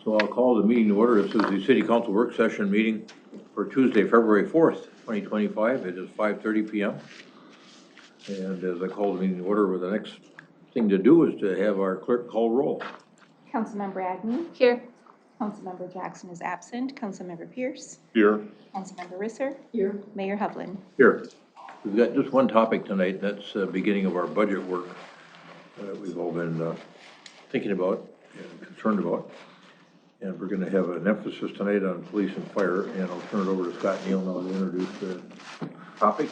So I'll call the meeting to order. This is the City Council work session meeting for Tuesday, February 4th, 2025. It is 5:30 p.m. And as I call the meeting to order, the next thing to do is to have our clerk call roll. Councilmember Agnew. Here. Councilmember Jackson is absent. Councilmember Pierce. Here. Councilmember Risser. Here. Mayor Hovland. Here. We've got just one topic tonight. That's the beginning of our budget work that we've all been thinking about and concerned about. And we're going to have an emphasis tonight on police and fire. And I'll turn it over to Scott Neal now to introduce the topic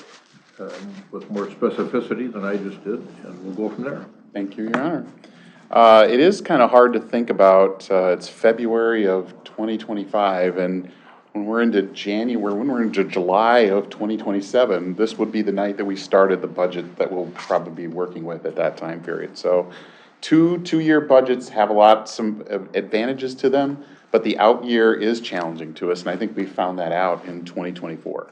with more specificity than I just did. And we'll go from there. Thank you, Your Honor. It is kind of hard to think about. It's February of 2025, and when we're into July of 2027, this would be the night that we started the budget that we'll probably be working with at that time period. So two-year budgets have some advantages to them, but the out year is challenging to us, and I think we found that out in 2024.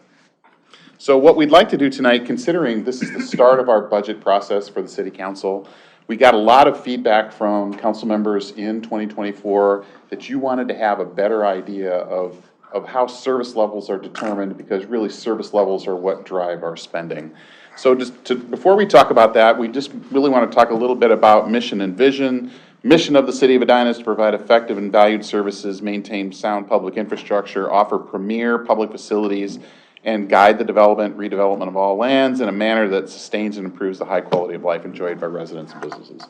So what we'd like to do tonight, considering this is the start of our budget process for the City Council, we got a lot of feedback from council members in 2024 that you wanted to have a better idea of how service levels are determined, because really service levels are what drive our spending. So before we talk about that, we just really want to talk a little bit about mission and vision. Mission of the City of Edina is to provide effective and valued services, maintain sound public infrastructure, offer premier public facilities, and guide the development, redevelopment of all lands in a manner that sustains and improves the high quality of life enjoyed by residents and businesses.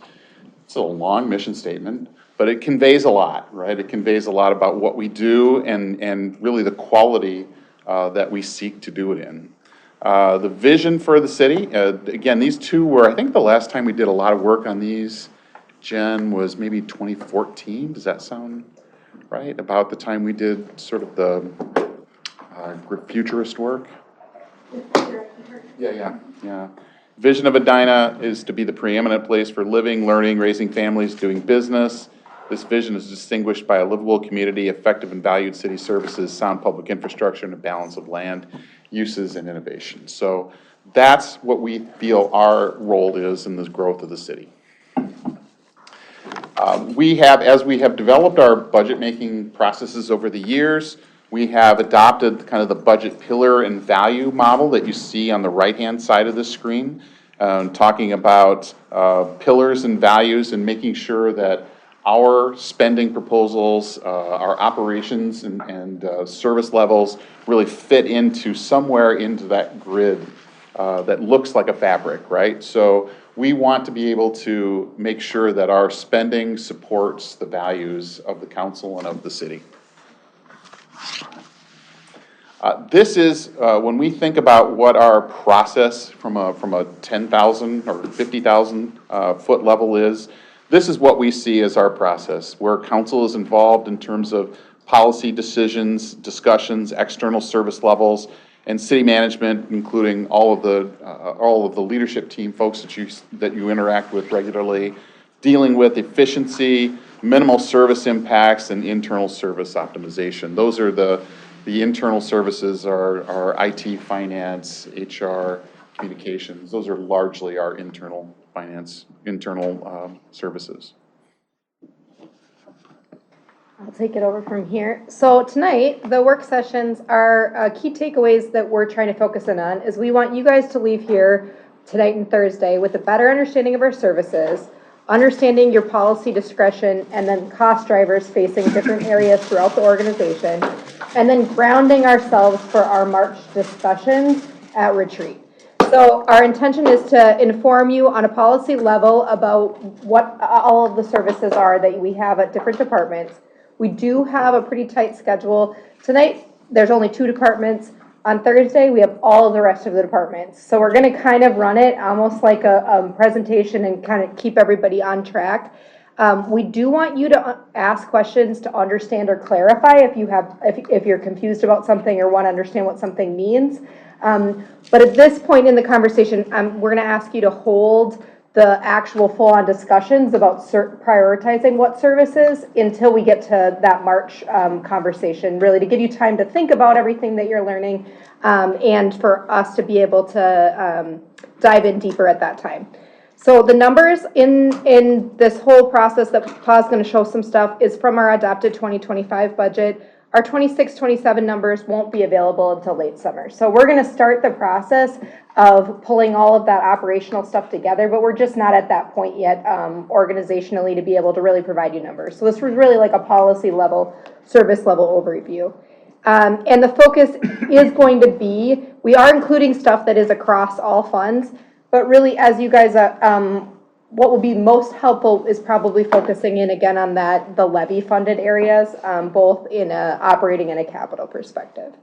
It's a long mission statement, but it conveys a lot, right? It conveys a lot about what we do and really the quality that we seek to do it in. The vision for the city, again, these two were, I think the last time we did a lot of work on these, Jen, was maybe 2014. Does that sound right? About the time we did sort of the futurist work? Yeah. Vision of Edina is to be the preeminent place for living, learning, raising families, doing business. This vision is distinguished by a livable community, effective and valued city services, sound public infrastructure, and a balance of land uses and innovation. So that's what we feel our role is in the growth of the city. As we have developed our budget making processes over the years, we have adopted kind of the budget pillar and value model that you see on the right-hand side of the screen, talking about pillars and values and making sure that our spending proposals, our operations and service levels really fit into somewhere into that grid that looks like a fabric, right? So we want to be able to make sure that our spending supports the values of the council and of the city. This is when we think about what our process from a 10,000 or 50,000 foot level is. This is what we see as our process, where council is involved in terms of policy decisions, discussions, external service levels, and city management, including all of the leadership team folks that you interact with regularly, dealing with efficiency, minimal service impacts, and internal service optimization. Those are the internal services are IT, finance, HR, communications. Those are largely our internal services. I'll take it over from here. So tonight, the work sessions are key takeaways that we're trying to focus in on is we want you guys to leave here tonight and Thursday with a better understanding of our services, understanding your policy discretion, and then cost drivers facing different areas throughout the organization, and then grounding ourselves for our March discussions at retreat. So our intention is to inform you on a policy level about what all of the services are that we have at different departments. We do have a pretty tight schedule. Tonight, there's only 2 departments. On Thursday, we have all of the rest of the departments. So we're going to kind of run it almost like a presentation and kind of keep everybody on track. We do want you to ask questions to understand or clarify if you're confused about something or want to understand what something means. But at this point in the conversation, we're going to ask you to hold the actual full-on discussions about prioritizing what services until we get to that March conversation, really to give you time to think about everything that you're learning and for us to be able to dive in deeper at that time. So the numbers in this whole process that Pa's going to show some stuff is from our adopted 2025 budget. Our 26-27 numbers won't be available until late summer. So we're going to start the process of pulling all of that operational stuff together, but we're just not at that point yet organizationally to be able to really provide you numbers. So this was really like a policy level, service level overview. And the focus is going to be, we are including stuff that is across all funds, but really as you guys, what will be most helpful is probably focusing in again on the levy funded areas, both in a operating and a capital perspective.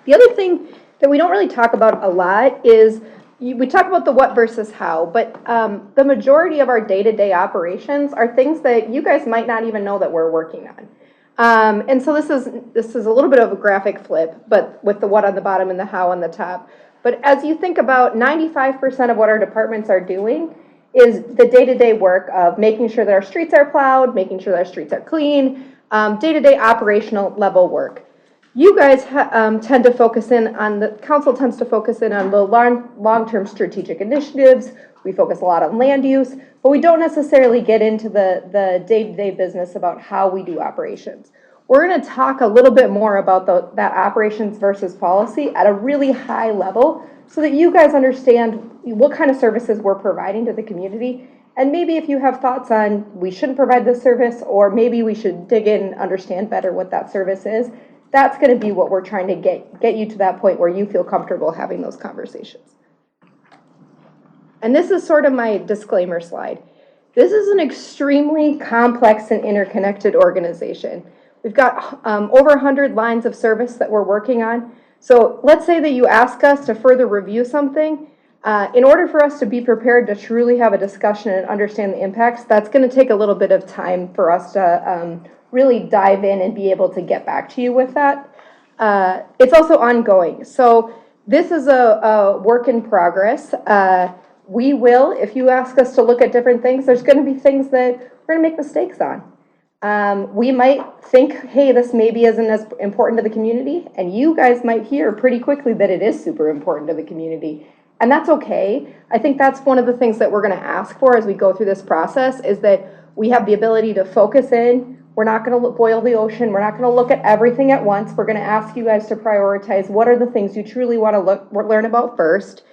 The other thing that we don't really talk about a lot is, we talk about the what versus how, but the majority of our day-to-day operations are things that you guys might not even know that we're working on. And so this is a little bit of a graphic flip, but with the what on the bottom and the how on the top. But as you think about 95% of what our departments are doing is the day-to-day work of making sure that our streets are plowed, making sure that our streets are clean, day-to-day operational level work. You guys tend to focus in on, the council tends to focus in on the long-term strategic initiatives. We focus a lot on land use, but we don't necessarily get into the day-to-day business about how we do operations. We're going to talk a little bit more about that operations versus policy at a really high level so that you guys understand what kind of services we're providing to the community. And maybe if you have thoughts on we shouldn't provide this service, or maybe we should dig in and understand better what that service is, that's going to be what we're trying to get you to that point where you feel comfortable having those conversations. And this is sort of my disclaimer slide. This is an extremely complex and interconnected organization. We've got over 100 lines of service that we're working on. So let's say that you ask us to further review something. In order for us to be prepared to truly have a discussion and understand the impacts, that's going to take a little bit of time for us to really dive in and be able to get back to you with that. It's also ongoing. So this is a work in progress. We will, if you ask us to look at different things, there's going to be things that we're going to make mistakes on. We might think, hey, this maybe isn't as important to the community, and you guys might hear pretty quickly that it is super important to the community, and that's okay. I think that's one of the things that we're going to ask for as we go through this process, is that we have the ability to focus in. We're not going to boil the ocean. We're not going to look at everything at once. We're going to ask you guys to prioritize what are the things you truly want to learn about first.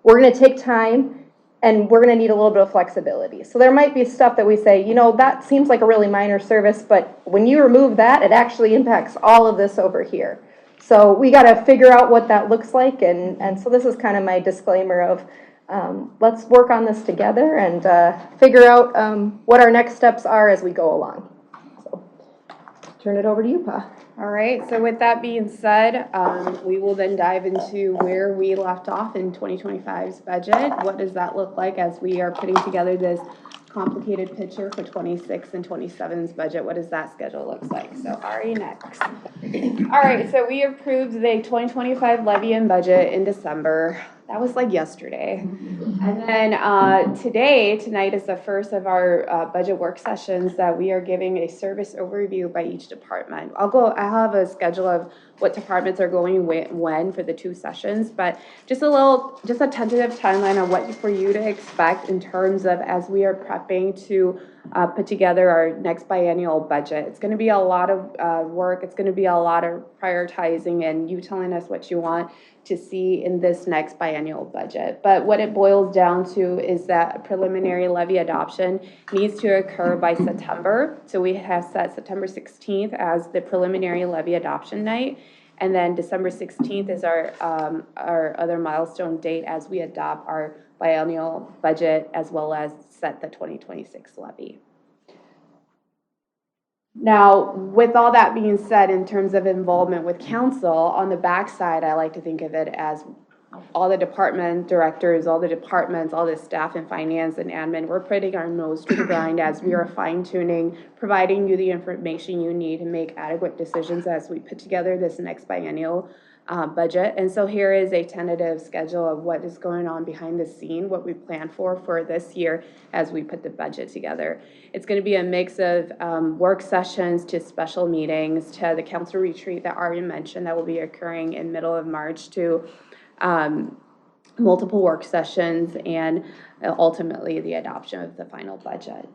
We're going to take time, and we're going to need a little bit of flexibility. So there might be stuff that we say, you know, that seems like a really minor service, but when you remove that, it actually impacts all of this over here. So we got to figure out what that looks like, and so this is kind of my disclaimer of let's work on this together and figure out what our next steps are as we go along. So turn it over to you, Pa. All right, so with that being said, we will then dive into where we left off in 2025's budget. What does that look like as we are putting together this complicated picture for 26 and 27's budget? What does that schedule look like? So Ari, next. All right, so we approved the 2025 levy and budget in December. That was like yesterday. And then tonight is the first of our budget work sessions that we are giving a service overview by each department. I'll have a schedule of what departments are going when for the two sessions, but just a tentative timeline on what for you to expect in terms of as we are prepping to put together our next biennial budget. It's going to be a lot of work. It's going to be a lot of prioritizing and you telling us what you want to see in this next biennial budget. But what it boils down to is that preliminary levy adoption needs to occur by September. So we have set September 16th as the preliminary levy adoption night. And then December 16th is our other milestone date as we adopt our biennial budget as well as set the 2026 levy. Now, with all that being said, in terms of involvement with council, on the backside, I like to think of it as all the department directors, all the departments, all the staff in finance and admin, we're putting our nose to the grind as we are fine-tuning, providing you the information you need to make adequate decisions as we put together this next biennial budget. And so here is a tentative schedule of what is going on behind the scene, what we plan for this year as we put the budget together. It's going to be a mix of work sessions to special meetings to the council retreat that Ari mentioned that will be occurring in middle of March to multiple work sessions, and ultimately the adoption of the final budget.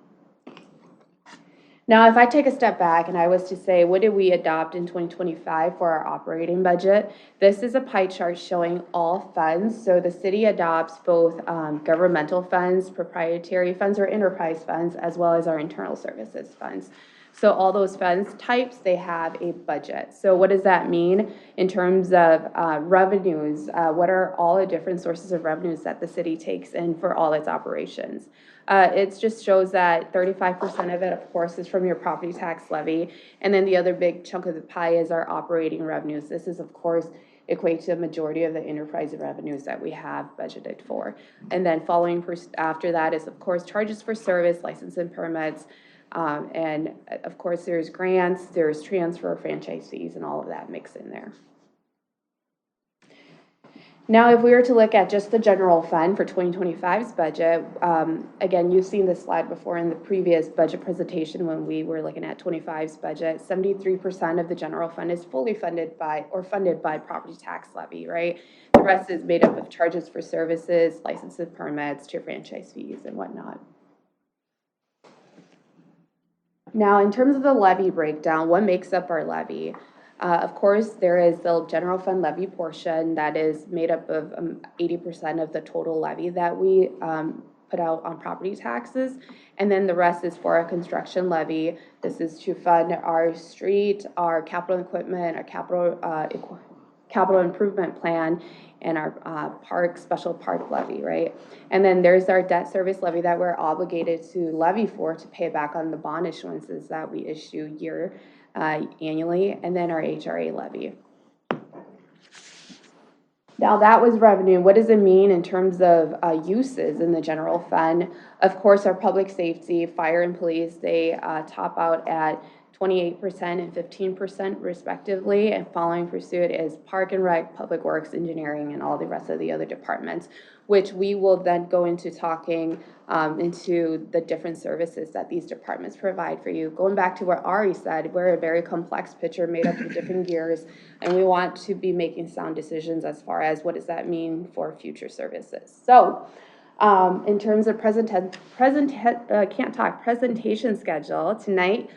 Now, if I take a step back and I was to say, what did we adopt in 2025 for our operating budget? This is a pie chart showing all funds. So the city adopts both governmental funds, proprietary funds, or enterprise funds, as well as our internal services funds. So all those funds types, they have a budget. So what does that mean in terms of revenues? What are all the different sources of revenues that the city takes in for all its operations? It just shows that 35% of it, of course, is from your property tax levy. And then the other big chunk of the pie is our operating revenues. This is, of course, equate to the majority of the enterprise revenues that we have budgeted for. And then following after that is, of course, charges for service, license and permits. And of course, there's grants, there's transfer, franchise fees, and all of that mixed in there. Now, if we were to look at just the general fund for 2025's budget, again, you've seen this slide before in the previous budget presentation when we were looking at 25's budget. 73% of the general fund is fully funded by or funded by property tax levy, right? The rest is made up of charges for services, licenses, permits, tier franchise fees, and whatnot. Now, in terms of the levy breakdown, what makes up our levy? Of course, there is the general fund levy portion that is made up of 80% of the total levy that we put out on property taxes. And then the rest is for a construction levy. This is to fund our street, our capital equipment, our capital improvement plan, and our special park levy, right? And then there's our debt service levy that we're obligated to levy for to pay back on the bond issuances that we issue annually, and then our HRA levy. Now that was revenue. What does it mean in terms of uses in the general fund? Of course, our public safety, fire and police, they top out at 28% and 15% respectively, and following pursuit is park and rec, public works, engineering, and all the rest of the other departments, which we will then go into talking into the different services that these departments provide for you. Going back to what Ari said, we're a very complex picture made up of different gears, and we want to be making sound decisions as far as what does that mean for future services. So in terms of presentation schedule, tonight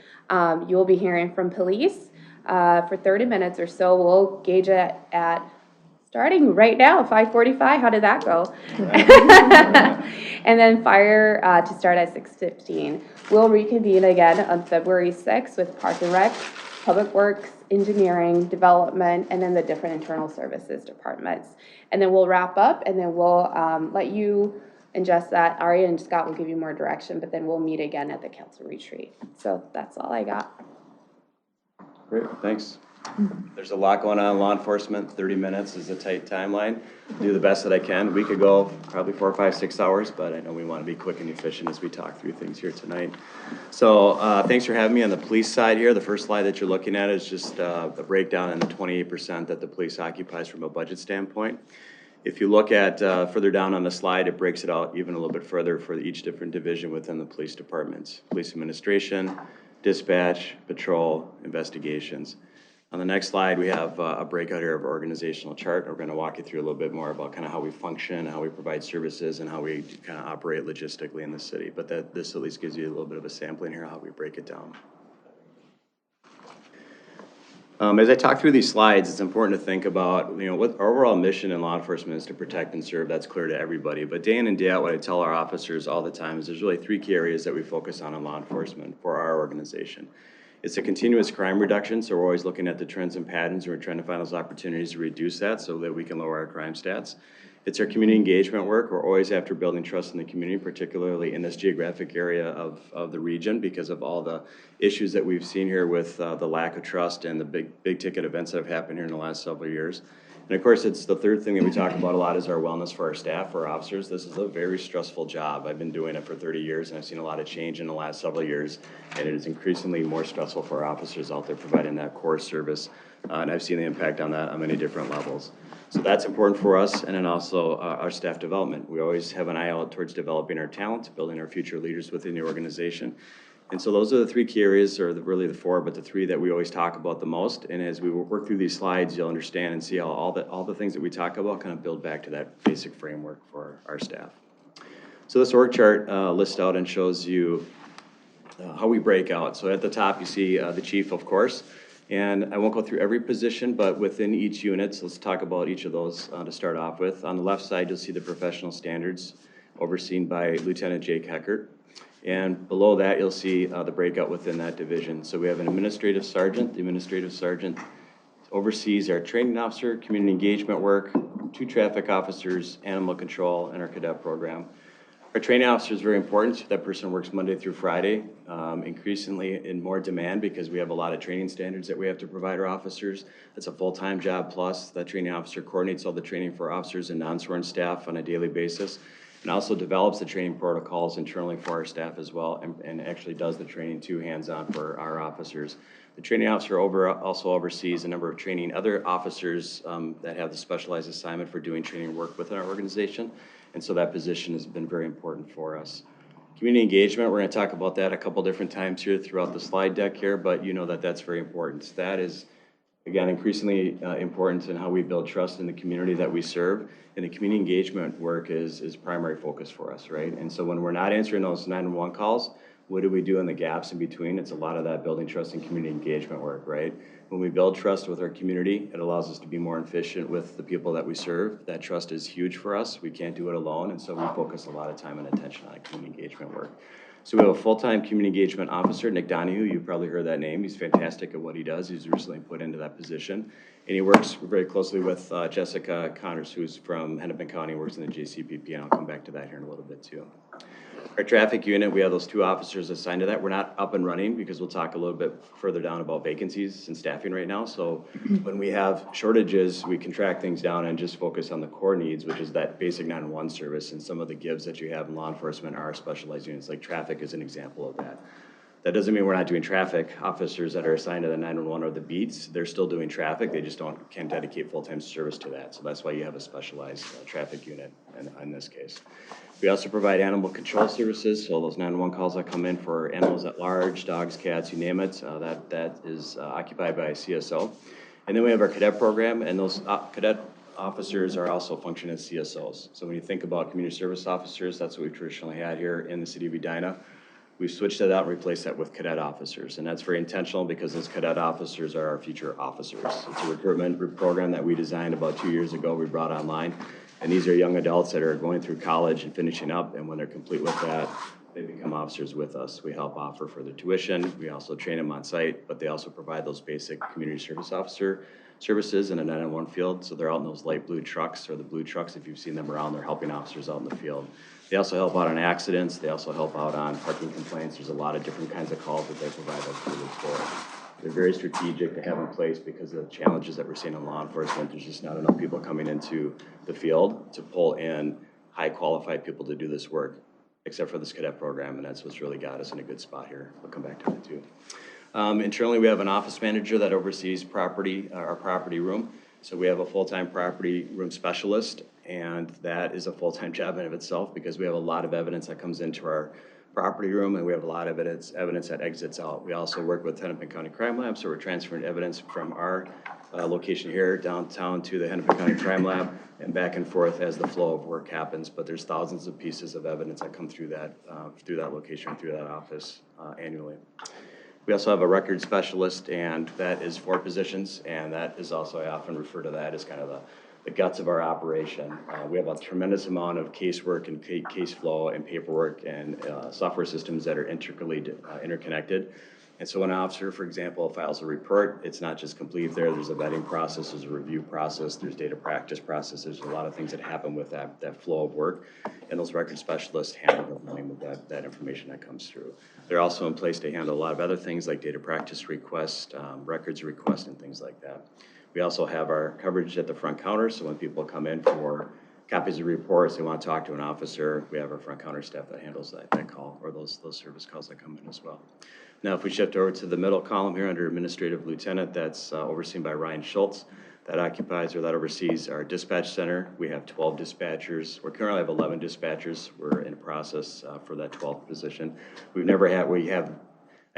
you'll be hearing from police for 30 minutes or so. We'll gauge it at starting right now, 5:45. How did that go? And then fire to start at 6:15. We'll reconvene again on February 6th with Park and Rec, Public Works, Engineering, Development, and then the different internal services departments. And then we'll wrap up, and then we'll let you ingest that. Ari and Scott will give you more direction, but then we'll meet again at the council retreat. So that's all I got. Great, thanks. There's a lot going on in law enforcement. 30 minutes is a tight timeline. Do the best that I can. We could go probably 4, 5, 6 hours, but I know we want to be quick and efficient as we talk through things here tonight. So thanks for having me on the police side here. The first slide that you're looking at is just the breakdown in the 28% that the police occupies from a budget standpoint. If you look at further down on the slide, it breaks it out even a little bit further for each different division within the police departments. Police administration, dispatch, patrol, investigations. On the next slide, we have a breakout here of our organizational chart. We're going to walk you through a little bit more about kind of how we function, how we provide services, and how we kind of operate logistically in the city. But this at least gives you a little bit of a sampling here of how we break it down. As I talk through these slides, it's important to think about, what our overall mission in law enforcement is to protect and serve. That's clear to everybody. But day in and day out, what I tell our officers all the time is there's really 3 key areas that we focus on in law enforcement for our organization. It's a continuous crime reduction, so we're always looking at the trends and patterns, and we're trying to find those opportunities to reduce that so that we can lower our crime stats. It's our community engagement work. We're always after building trust in the community, particularly in this geographic area of the region because of all the issues that we've seen here with the lack of trust and the big ticket events that have happened here in the last several years. And of course, it's the third thing that we talk about a lot is our wellness for our staff, for our officers. This is a very stressful job. I've been doing it for 30 years, and I've seen a lot of change in the last several years, and it is increasingly more stressful for our officers out there providing that core service, and I've seen the impact on that on many different levels. So that's important for us, and then also our staff development. We always have an eye out towards developing our talent, building our future leaders within the organization. And so those are the three key areas, or really the four, but the three that we always talk about the most. And as we work through these slides, you'll understand and see how all the things that we talk about kind of build back to that basic framework for our staff. So this org chart lists out and shows you how we break out. So at the top, you see the chief, of course. And I won't go through every position, but within each unit, so let's talk about each of those to start off with. On the left side, you'll see the professional standards overseen by Lieutenant Jake Heckert. And below that, you'll see the breakout within that division. So we have an administrative sergeant. The administrative sergeant oversees our training officer, community engagement work, 2 traffic officers, animal control, and our cadet program. Our training officer is very important. That person works Monday through Friday, increasingly in more demand because we have a lot of training standards that we have to provide our officers. It's a full-time job, plus that training officer coordinates all the training for officers and non-sworn staff on a daily basis, and also develops the training protocols internally for our staff as well, and actually does the training too, hands-on for our officers. The training officer also oversees a number of training other officers that have the specialized assignment for doing training work within our organization. And so that position has been very important for us. Community engagement, we're going to talk about that a couple different times here throughout the slide deck here, but you know that that's very important. That is, again, increasingly important in how we build trust in the community that we serve. And the community engagement work is primary focus for us, right? And so when we're not answering those 911 calls, what do we do in the gaps in between? It's a lot of that building trust and community engagement work, right? When we build trust with our community, it allows us to be more efficient with the people that we serve. That trust is huge for us. We can't do it alone, and so we focus a lot of time and attention on community engagement work. So we have a full-time community engagement officer, Nick Donahue. You've probably heard that name. He's fantastic at what he does. He's recently put into that position. And he works very closely with Jessica Connors, who's from Hennepin County, works in the JCPP, and I'll come back to that here in a little bit too. Our traffic unit, we have those 2 officers assigned to that. We're not up and running because we'll talk a little bit further down about vacancies and staffing right now. So when we have shortages, we contract things down and just focus on the core needs, which is that basic 911 service. And some of the gives that you have in law enforcement are specialized units, like traffic is an example of that. That doesn't mean we're not doing traffic. Officers that are assigned to the 911 or the beats, they're still doing traffic. They just can't dedicate full-time service to that. So that's why you have a specialized traffic unit in this case. We also provide animal control services. So those 911 calls that come in for animals at large, dogs, cats, you name it, that is occupied by a CSO. And then we have our cadet program, and those cadet officers are also functioning as CSOs. So when you think about community service officers, that's what we traditionally had here in the city of Edina. We've switched that out and replaced that with cadet officers, and that's very intentional because those cadet officers are our future officers. It's a recruitment program that we designed about 2 years ago, we brought online, and these are young adults that are going through college and finishing up, and when they're complete with that, they become officers with us. We help offer further tuition, we also train them on site, but they also provide those basic community service officer services in a 911 field, so they're out in those light blue trucks, or the blue trucks, if you've seen them around, they're helping officers out in the field. They also help out on accidents. They also help out on parking complaints. There's a lot of different kinds of calls that they provide us for. They're very strategic to have in place because of the challenges that we're seeing in law enforcement. There's just not enough people coming into the field to pull in high qualified people to do this work, except for this cadet program, and that's what's really got us in a good spot here. We'll come back to that too. Internally, we have an office manager that oversees our property room. So we have a full-time property room specialist, and that is a full-time job in of itself because we have a lot of evidence that comes into our property room, and we have a lot of evidence that exits out. We also work with Hennepin County Crime Lab, so we're transferring evidence from our location here downtown to the Hennepin County Crime Lab and back and forth as the flow of work happens. But there's thousands of pieces of evidence that come through that location, through that office annually. We also have a record specialist, and that is 4 positions, and that is also, I often refer to that as kind of the guts of our operation. We have a tremendous amount of casework and case flow and paperwork and software systems that are intricately interconnected. And so when an officer, for example, files a report, it's not just complete there. There's a vetting process, there's a review process, there's data practice process. There's a lot of things that happen with that flow of work. And those record specialists handle the volume of that information that comes through. They're also in place to handle a lot of other things like data practice requests, records requests, and things like that. We also have our coverage at the front counter. So when people come in for copies of reports, they want to talk to an officer, we have our front counter staff that handles that call, or those service calls that come in as well. Now, if we shift over to the middle column here under Administrative Lieutenant, that's overseen by Ryan Schultz. That oversees our dispatch center. We have 12 dispatchers. We currently have 11 dispatchers. We're in a process for that 12th position. We have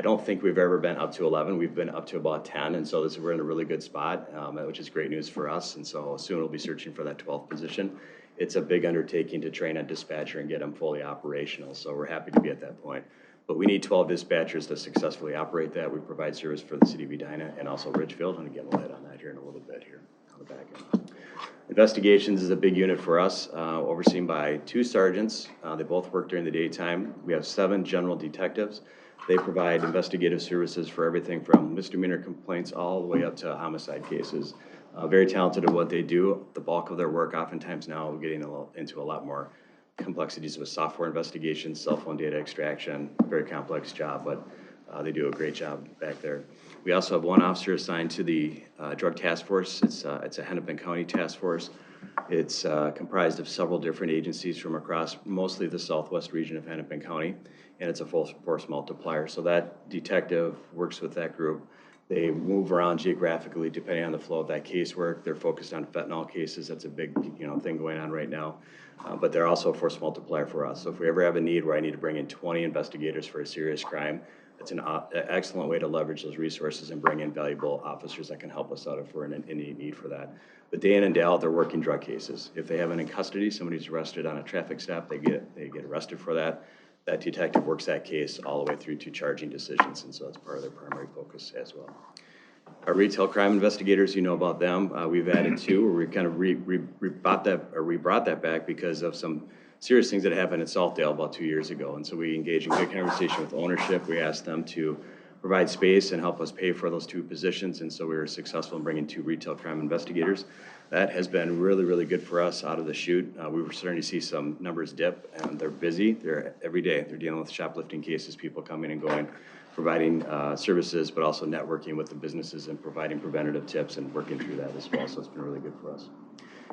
I don't think we've ever been up to 11. We've been up to about 10, and so we're in a really good spot, which is great news for us. And so soon we'll be searching for that 12th position. It's a big undertaking to train a dispatcher and get them fully operational, so we're happy to be at that point. But we need 12 dispatchers to successfully operate that. We provide service for the city of Edina and also Ridgefield, and again, we'll hit on that here in a little bit here on the back end. Investigations is a big unit for us, overseen by 2 sergeants. They both work during the daytime. We have 7 general detectives. They provide investigative services for everything from misdemeanor complaints all the way up to homicide cases. Very talented at what they do. The bulk of their work oftentimes now we're getting into a lot more complexities with software investigations, cell phone data extraction, very complex job, but they do a great job back there. We also have 1 officer assigned to the drug task force. It's a Hennepin County task force. It's comprised of several different agencies from across mostly the southwest region of Hennepin County, and it's a full force multiplier. So that detective works with that group. They move around geographically depending on the flow of that casework. They're focused on fentanyl cases. That's a big thing going on right now. But they're also a force multiplier for us. So if we ever have a need where I need to bring in 20 investigators for a serious crime, it's an excellent way to leverage those resources and bring in valuable officers that can help us out if we're in any need for that. But day in and day out, they're working drug cases. If they have them in custody, somebody's arrested on a traffic stop, they get arrested for that. That detective works that case all the way through to charging decisions, and so that's part of their primary focus as well. Our retail crime investigators, you know about them. We've added 2, where we kind of we brought that back because of some serious things that happened at Saltdale about 2 years ago, and so we engaged in good conversation with ownership. We asked them to provide space and help us pay for those 2 positions, and so we were successful in bringing 2 retail crime investigators. That has been really, really good for us out of the chute. We were starting to see some numbers dip, and they're busy. They're every day. They're dealing with shoplifting cases, people coming and going, providing services, but also networking with the businesses and providing preventative tips and working through that as well. So it's been really good for us.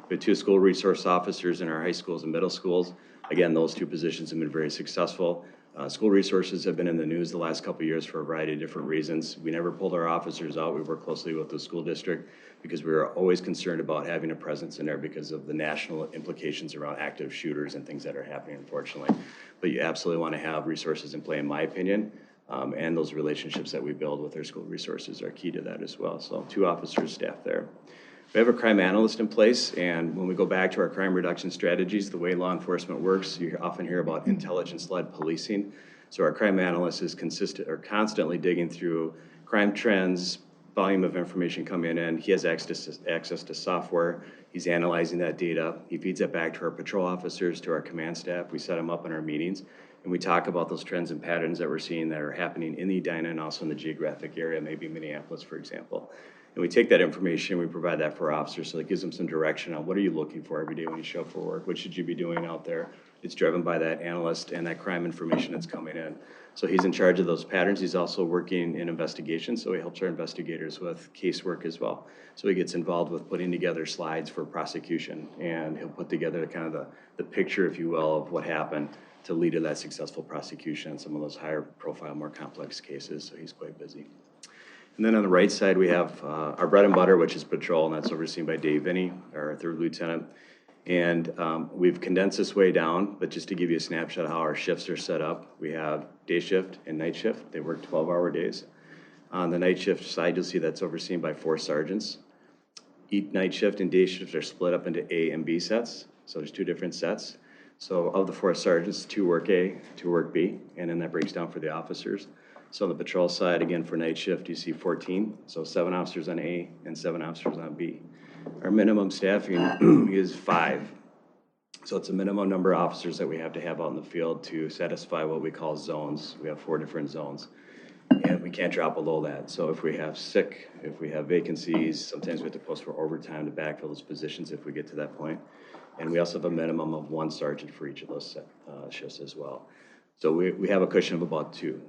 We have 2 school resource officers in our high schools and middle schools. Again, those 2 positions have been very successful. School resources have been in the news the last couple of years for a variety of different reasons. We never pulled our officers out. We work closely with the school district because we were always concerned about having a presence in there because of the national implications around active shooters and things that are happening, unfortunately. But you absolutely want to have resources in play, in my opinion, and those relationships that we build with our school resources are key to that as well. So 2 officers staffed there. We have a crime analyst in place, and when we go back to our crime reduction strategies, the way law enforcement works, you often hear about intelligence-led policing. So our crime analyst is constantly digging through crime trends, volume of information coming in. He has access to software. He's analyzing that data. He feeds that back to our patrol officers, to our command staff. We set them up in our meetings, and we talk about those trends and patterns that we're seeing that are happening in the Edina and also in the geographic area, maybe Minneapolis, for example. And we take that information, we provide that for officers, so it gives them some direction on what are you looking for every day when you show up for work, what should you be doing out there. It's driven by that analyst and that crime information that's coming in. So he's in charge of those patterns. He's also working in investigations, so he helps our investigators with casework as well. So he gets involved with putting together slides for prosecution, and he'll put together kind of the picture, if you will, of what happened to lead to that successful prosecution in some of those higher profile, more complex cases, so he's quite busy. And then on the right side, we have our bread and butter, which is patrol, and that's overseen by Dave Vinny, our 3rd lieutenant. And we've condensed this way down, but just to give you a snapshot of how our shifts are set up, we have day shift and night shift. They work 12-hour days. On the night shift side, you'll see that's overseen by 4 sergeants. Each night shift and day shift are split up into A and B sets, so there's 2 different sets. So of the 4 sergeants, 2 work A, 2 work B, and then that breaks down for the officers. So on the patrol side, again, for night shift, you see 14, so 7 officers on A and 7 officers on B. Our minimum staffing is 5. So it's a minimum number of officers that we have to have out in the field to satisfy what we call zones. We have 4 different zones, and we can't drop below that. So if we have sick, if we have vacancies, sometimes we have to post for overtime to backfill those positions if we get to that point. And we also have a minimum of 1 sergeant for each of those shifts as well. So we have a cushion of about 2.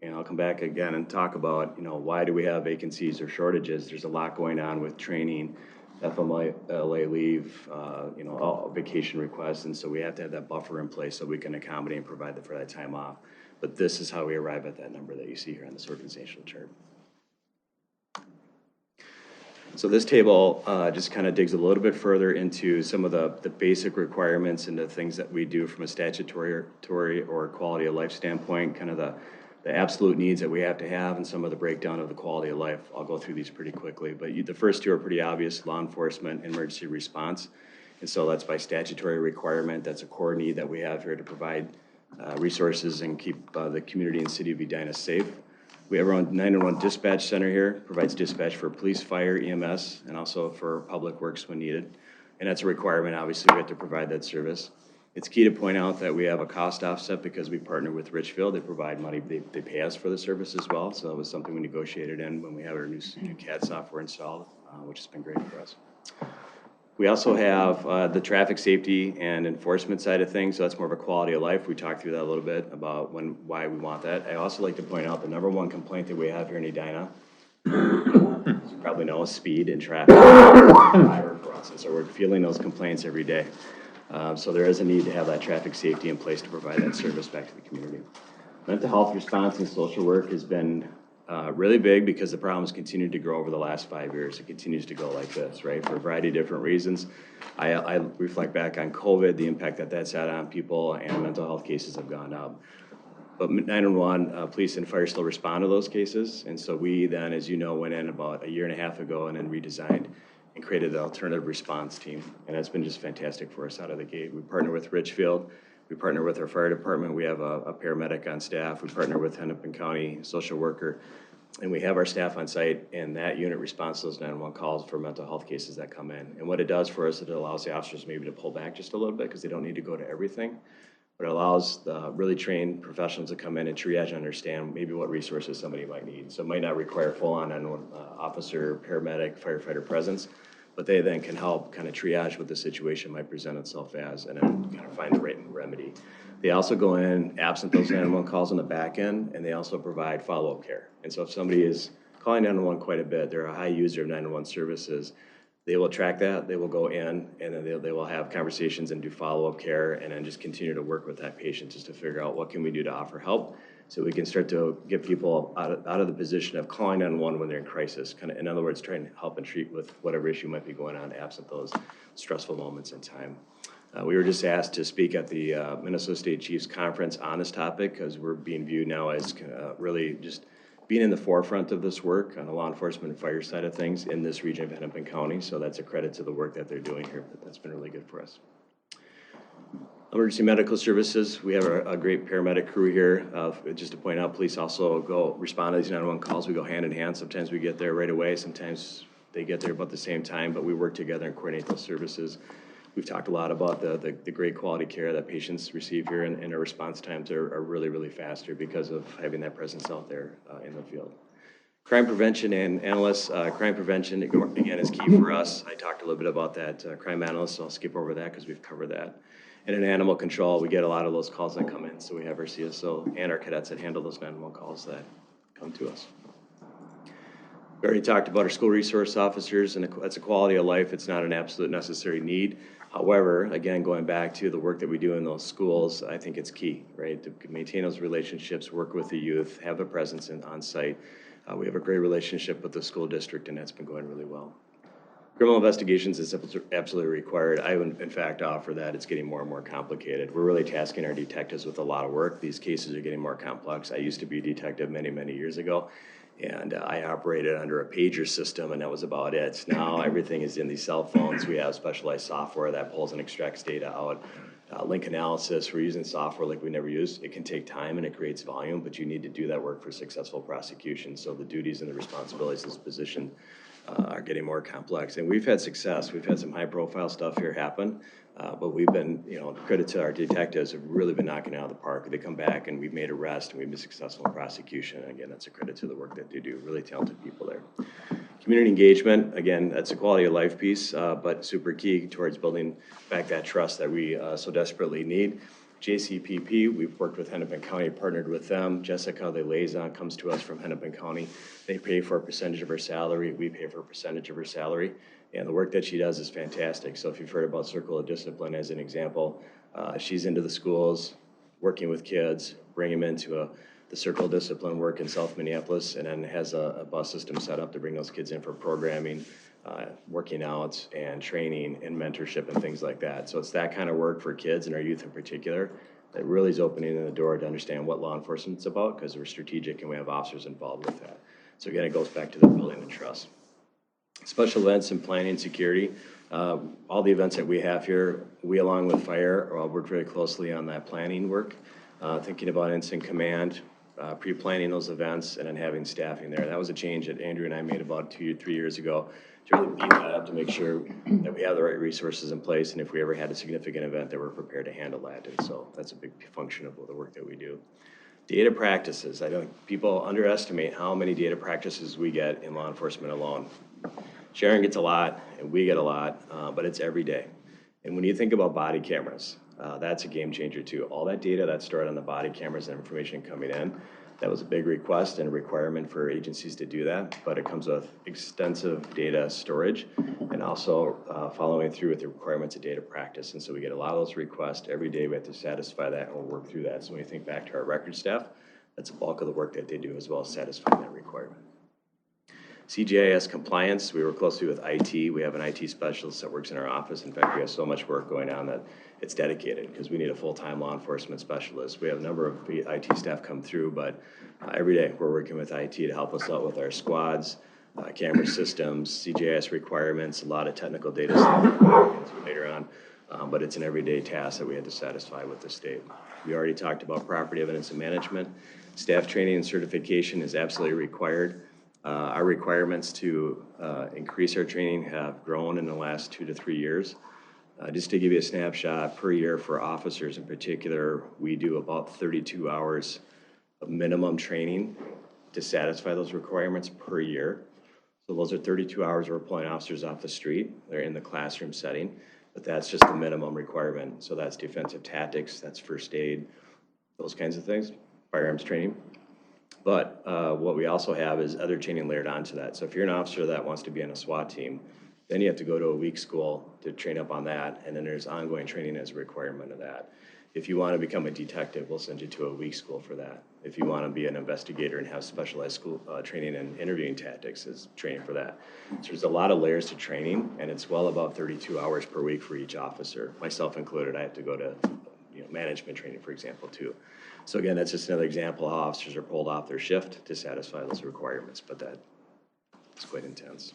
And I'll come back again and talk about, why do we have vacancies or shortages? There's a lot going on with training, FMLA leave, all vacation requests, and so we have to have that buffer in place so we can accommodate and provide for that time off. But this is how we arrive at that number that you see here on this organizational chart. So this table just kind of digs a little bit further into some of the basic requirements and the things that we do from a statutory or quality of life standpoint, kind of the the absolute needs that we have to have and some of the breakdown of the quality of life. I'll go through these pretty quickly, but the first two are pretty obvious: law enforcement, emergency response. And so that's by statutory requirement. That's a core need that we have here to provide resources and keep the community and city of Edina safe. We have our own 911 dispatch center here, provides dispatch for police, fire, EMS, and also for public works when needed. And that's a requirement, obviously, we have to provide that service. It's key to point out that we have a cost offset because we partner with Richfield. They provide money, they pay us for the service as well. So that was something we negotiated in when we have our new CAD software installed, which has been great for us. We also have the traffic safety and enforcement side of things. So that's more of a quality of life. We talked through that a little bit about why we want that. I also like to point out the number one complaint that we have here in Edina, as you probably know, is speed and traffic for us. And so we're feeling those complaints every day. So there is a need to have that traffic safety in place to provide that service back to the community. Mental health response and social work has been really big because the problems continued to grow over the last 5 years. It continues to go like this, right? For a variety of different reasons. I reflect back on COVID, the impact that that's had on people, and mental health cases have gone up. But 911, police and fire still respond to those cases. And so we then, as you know, went in about a year and a half ago and then redesigned and created the alternative response team. And that's been just fantastic for us out of the gate. We partner with Richfield. We partner with our fire department. We have a paramedic on staff. We partner with Hennepin County social worker. And we have our staff on site, and that unit responds to those 911 calls for mental health cases that come in. And what it does for us, it allows the officers maybe to pull back just a little bit because they don't need to go to everything. But it allows the really trained professionals to come in and triage and understand maybe what resources somebody might need. So it might not require full-on officer, paramedic, firefighter presence, but they then can help kind of triage what the situation might present itself as and then kind of find the right remedy. They also go in, absent those 911 calls on the back end, and they also provide follow-up care. And so if somebody is calling 911 quite a bit, they're a high user of 911 services, they will track that, they will go in, and then they will have conversations and do follow-up care, and then just continue to work with that patient just to figure out what can we do to offer help so we can start to get people out of the position of calling 911 when they're in crisis. Kind of, in other words, trying to help and treat with whatever issue might be going on absent those stressful moments in time. We were just asked to speak at the Minnesota State Chiefs Conference on this topic because we're being viewed now as really just being in the forefront of this work on the law enforcement and fire side of things in this region of Hennepin County. So that's a credit to the work that they're doing here, but that's been really good for us. Emergency medical services, we have a great paramedic crew here. Just to point out, police also go respond to these 911 calls. We go hand in hand. Sometimes we get there right away. Sometimes they get there about the same time, but we work together and coordinate those services. We've talked a lot about the great quality care that patients receive here, and our response times are really, really faster because of having that presence out there in the field. Crime prevention and analysts. Crime prevention, again, is key for us. I talked a little bit about that crime analyst, so I'll skip over that because we've covered that. And in animal control, we get a lot of those calls that come in, so we have our CSO and our cadets that handle those 911 calls that come to us. We already talked about our school resource officers, and that's a quality of life. It's not an absolute necessary need. However, again, going back to the work that we do in those schools, I think it's key, right? To maintain those relationships, work with the youth, have a presence on site. We have a great relationship with the school district, and that's been going really well. Criminal investigations is absolutely required. I would, in fact, offer that. It's getting more and more complicated. We're really tasking our detectives with a lot of work. These cases are getting more complex. I used to be a detective many, many years ago, and I operated under a pager system, and that was about it. Now everything is in these cell phones. We have specialized software that pulls and extracts data out. Link analysis, we're using software like we never used. It can take time and it creates volume, but you need to do that work for successful prosecution. So the duties and the responsibilities of this position are getting more complex. And we've had success. We've had some high profile stuff here happen, but we've been, credit to our detectives have really been knocking it out of the park. They come back and we've made arrests and we've been successful in prosecution. And again, that's a credit to the work that they do. Really talented people there. Community engagement, again, that's a quality of life piece, but super key towards building back that trust that we so desperately need. JCPP, we've worked with Hennepin County, partnered with them. Jessica, the liaison, comes to us from Hennepin County. They pay for a percentage of her salary. We pay for a percentage of her salary. And the work that she does is fantastic. So if you've heard about Circle of Discipline as an example, she's into the schools, working with kids, bring them into the Circle of Discipline work in South Minneapolis, and then has a bus system set up to bring those kids in for programming, working out and training and mentorship and things like that. So it's that kind of work for kids and our youth in particular that really is opening the door to understand what law enforcement's about, because we're strategic and we have officers involved with that. So again, it goes back to the building of trust. Special events and planning and security. All the events that we have here, we along with fire work very closely on that planning work, thinking about incident command, pre-planning those events, and then having staffing there. That was a change that Andrew and I made about 2 or 3 years ago to really beef that up to make sure that we have the right resources in place, and if we ever had a significant event, that we're prepared to handle that. And so that's a big function of the work that we do. Data practices. I think people underestimate how many data practices we get in law enforcement alone. Sharon gets a lot, and we get a lot, but it's every day. And when you think about body cameras, that's a game changer too. All that data that's stored on the body cameras and information coming in, that was a big request and a requirement for agencies to do that, but it comes with extensive data storage and also following through with the requirements of data practice. And so we get a lot of those requests every day. We have to satisfy that and we'll work through that. So when you think back to our record staff, that's a bulk of the work that they do as well as satisfying that requirement. CGIS compliance, we work closely with IT. We have an IT specialist that works in our office. In fact, we have so much work going on that it's dedicated because we need a full-time law enforcement specialist. We have a number of IT staff come through, but every day we're working with IT to help us out with our squads, camera systems, CGIS requirements, a lot of technical data stuff we'll get into later on, but it's an everyday task that we had to satisfy with the state. We already talked about property evidence and management. Staff training and certification is absolutely required. Our requirements to increase our training have grown in the last 2 to 3 years. Just to give you a snapshot, per year for officers in particular, we do about 32 hours of minimum training to satisfy those requirements per year. So those are 32 hours we're pulling officers off the street. They're in the classroom setting, but that's just the minimum requirement. So that's defensive tactics, that's first aid, those kinds of things, firearms training. But what we also have is other training layered onto that. So if you're an officer that wants to be on a SWAT team, then you have to go to a week school to train up on that, and then there's ongoing training as a requirement of that. If you want to become a detective, we'll send you to a week school for that. If you want to be an investigator and have specialized school training in interviewing tactics, is training for that. So there's a lot of layers to training, and it's well above 32 hours per week for each officer, myself included. I have to go to management training, for example, too. So again, that's just another example of how officers are pulled off their shift to satisfy those requirements, but that is quite intense.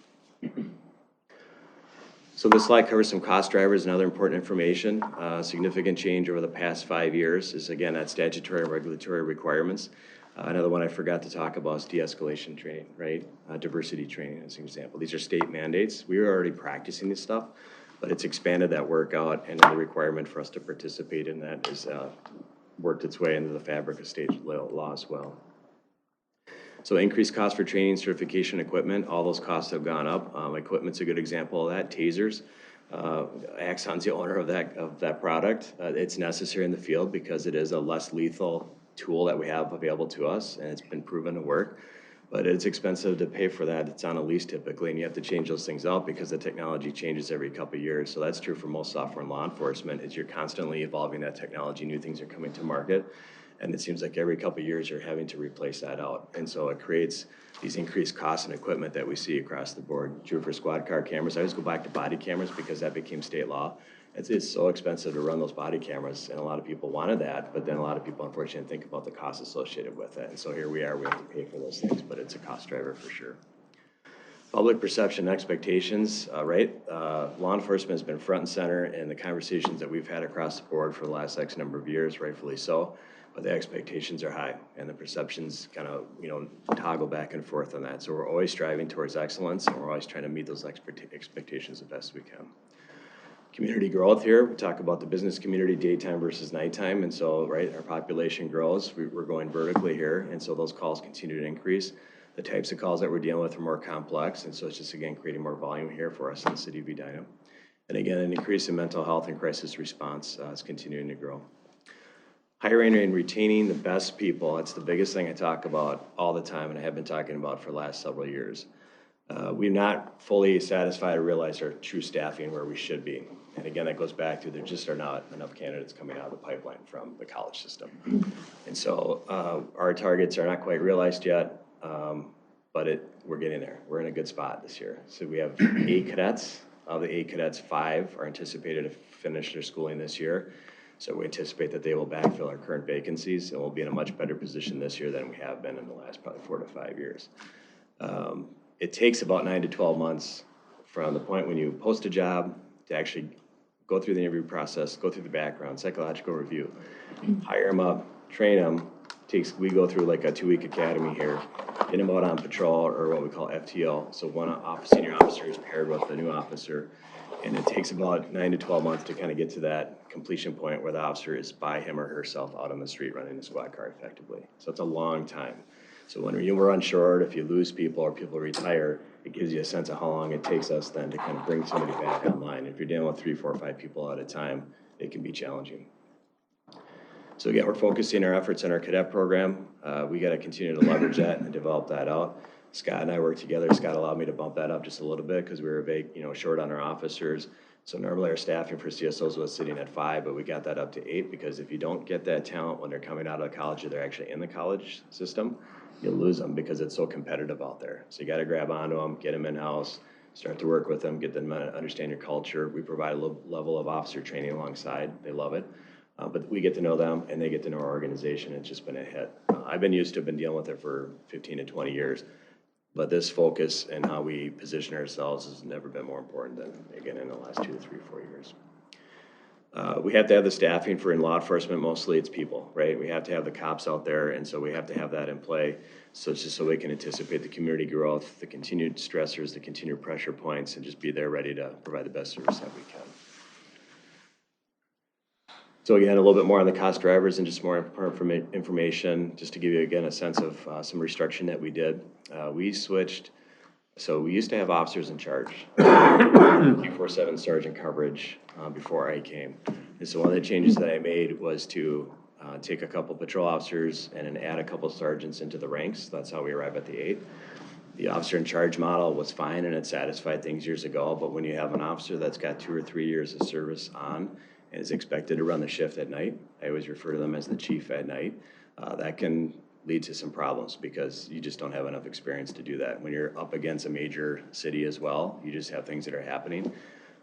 So this slide covers some cost drivers and other important information. Significant change over the past 5 years is, again, that statutory and regulatory requirements. Another one I forgot to talk about is de-escalation training, right? Diversity training as an example. These are state mandates. We were already practicing this stuff, but it's expanded that work out, and the requirement for us to participate in that is worked its way into the fabric of state law as well. So increased cost for training, certification, equipment, all those costs have gone up. Equipment's a good example of that. Tasers, Axon's the owner of that product. It's necessary in the field because it is a less lethal tool that we have available to us, and it's been proven to work. But it's expensive to pay for that. It's on a lease typically, and you have to change those things out because the technology changes every couple of years. So that's true for most software and law enforcement, is you're constantly evolving that technology, new things are coming to market. And it seems like every couple of years you're having to replace that out. And so it creates these increased costs and equipment that we see across the board. True for squad car cameras. I always go back to body cameras because that became state law. It's so expensive to run those body cameras, and a lot of people wanted that, but then a lot of people unfortunately didn't think about the costs associated with it. And so here we are, we have to pay for those things, but it's a cost driver for sure. Public perception and expectations, right? Law enforcement has been front and center in the conversations that we've had across the board for the last X number of years, rightfully so. But the expectations are high, and the perceptions kind of, toggle back and forth on that. So we're always striving towards excellence, and we're always trying to meet those expectations the best we can. Community growth here, we talk about the business community, daytime versus nighttime, and so, right, our population grows. We're going vertically here, and so those calls continue to increase. The types of calls that we're dealing with are more complex, and so it's just, again, creating more volume here for us in the city of Edina. And again, an increase in mental health and crisis response is continuing to grow. Hiring and retaining the best people, that's the biggest thing I talk about all the time, and I have been talking about for the last several years. We've not fully satisfied or realized our true staffing where we should be. And again, that goes back to there just are not enough candidates coming out of the pipeline from the college system. And so our targets are not quite realized yet, but we're getting there. We're in a good spot this year. So we have 8 cadets. Of the 8 cadets, 5 are anticipated to finish their schooling this year. So we anticipate that they will backfill our current vacancies, and we'll be in a much better position this year than we have been in the last probably 4 to 5 years. It takes about 9 to 12 months from the point when you post a job to actually go through the interview process, go through the background, psychological review, hire them up, train them. We go through like a 2-week academy here, get them out on patrol, or what we call FTO. So one senior officer is paired with a new officer, and it takes about 9 to 12 months to kind of get to that completion point where the officer is by him or herself out on the street running the squad car effectively. So it's a long time. So when you run short, if you lose people or people retire, it gives you a sense of how long it takes us then to kind of bring somebody back online. If you're dealing with 3, 4, 5 people at a time, it can be challenging. So again, we're focusing our efforts on our cadet program. We got to continue to leverage that and develop that out. Scott and I work together. Scott allowed me to bump that up just a little bit because we were short on our officers. So normally our staffing for CSOs was sitting at 5, but we got that up to 8 because if you don't get that talent when they're coming out of college or they're actually in the college system, you'll lose them because it's so competitive out there. So you got to grab onto them, get them in-house, start to work with them, get them to understand your culture. We provide a level of officer training alongside. They love it. But we get to know them and they get to know our organization. It's just been a hit. I've been dealing with it for 15 to 20 years. But this focus and how we position ourselves has never been more important than, again, in the last 2 to 3, 4 years. We have to have the staffing for in law enforcement. Mostly it's people, right? We have to have the cops out there, and so we have to have that in play. So it's just so we can anticipate the community growth, the continued stressors, the continued pressure points, and just be there ready to provide the best service that we can. So again, a little bit more on the cost drivers and just more information, just to give you, again, a sense of some restructuring that we did. We switched, so we used to have officers in charge, 24/7 sergeant coverage before I came. And so one of the changes that I made was to take a couple patrol officers and then add a couple sergeants into the ranks. That's how we arrived at the 8. The officer in charge model was fine and it satisfied things years ago, but when you have an officer that's got 2 or 3 years of service on and is expected to run the shift at night, I always refer to them as the chief at night, that can lead to some problems because you just don't have enough experience to do that. When you're up against a major city as well, you just have things that are happening.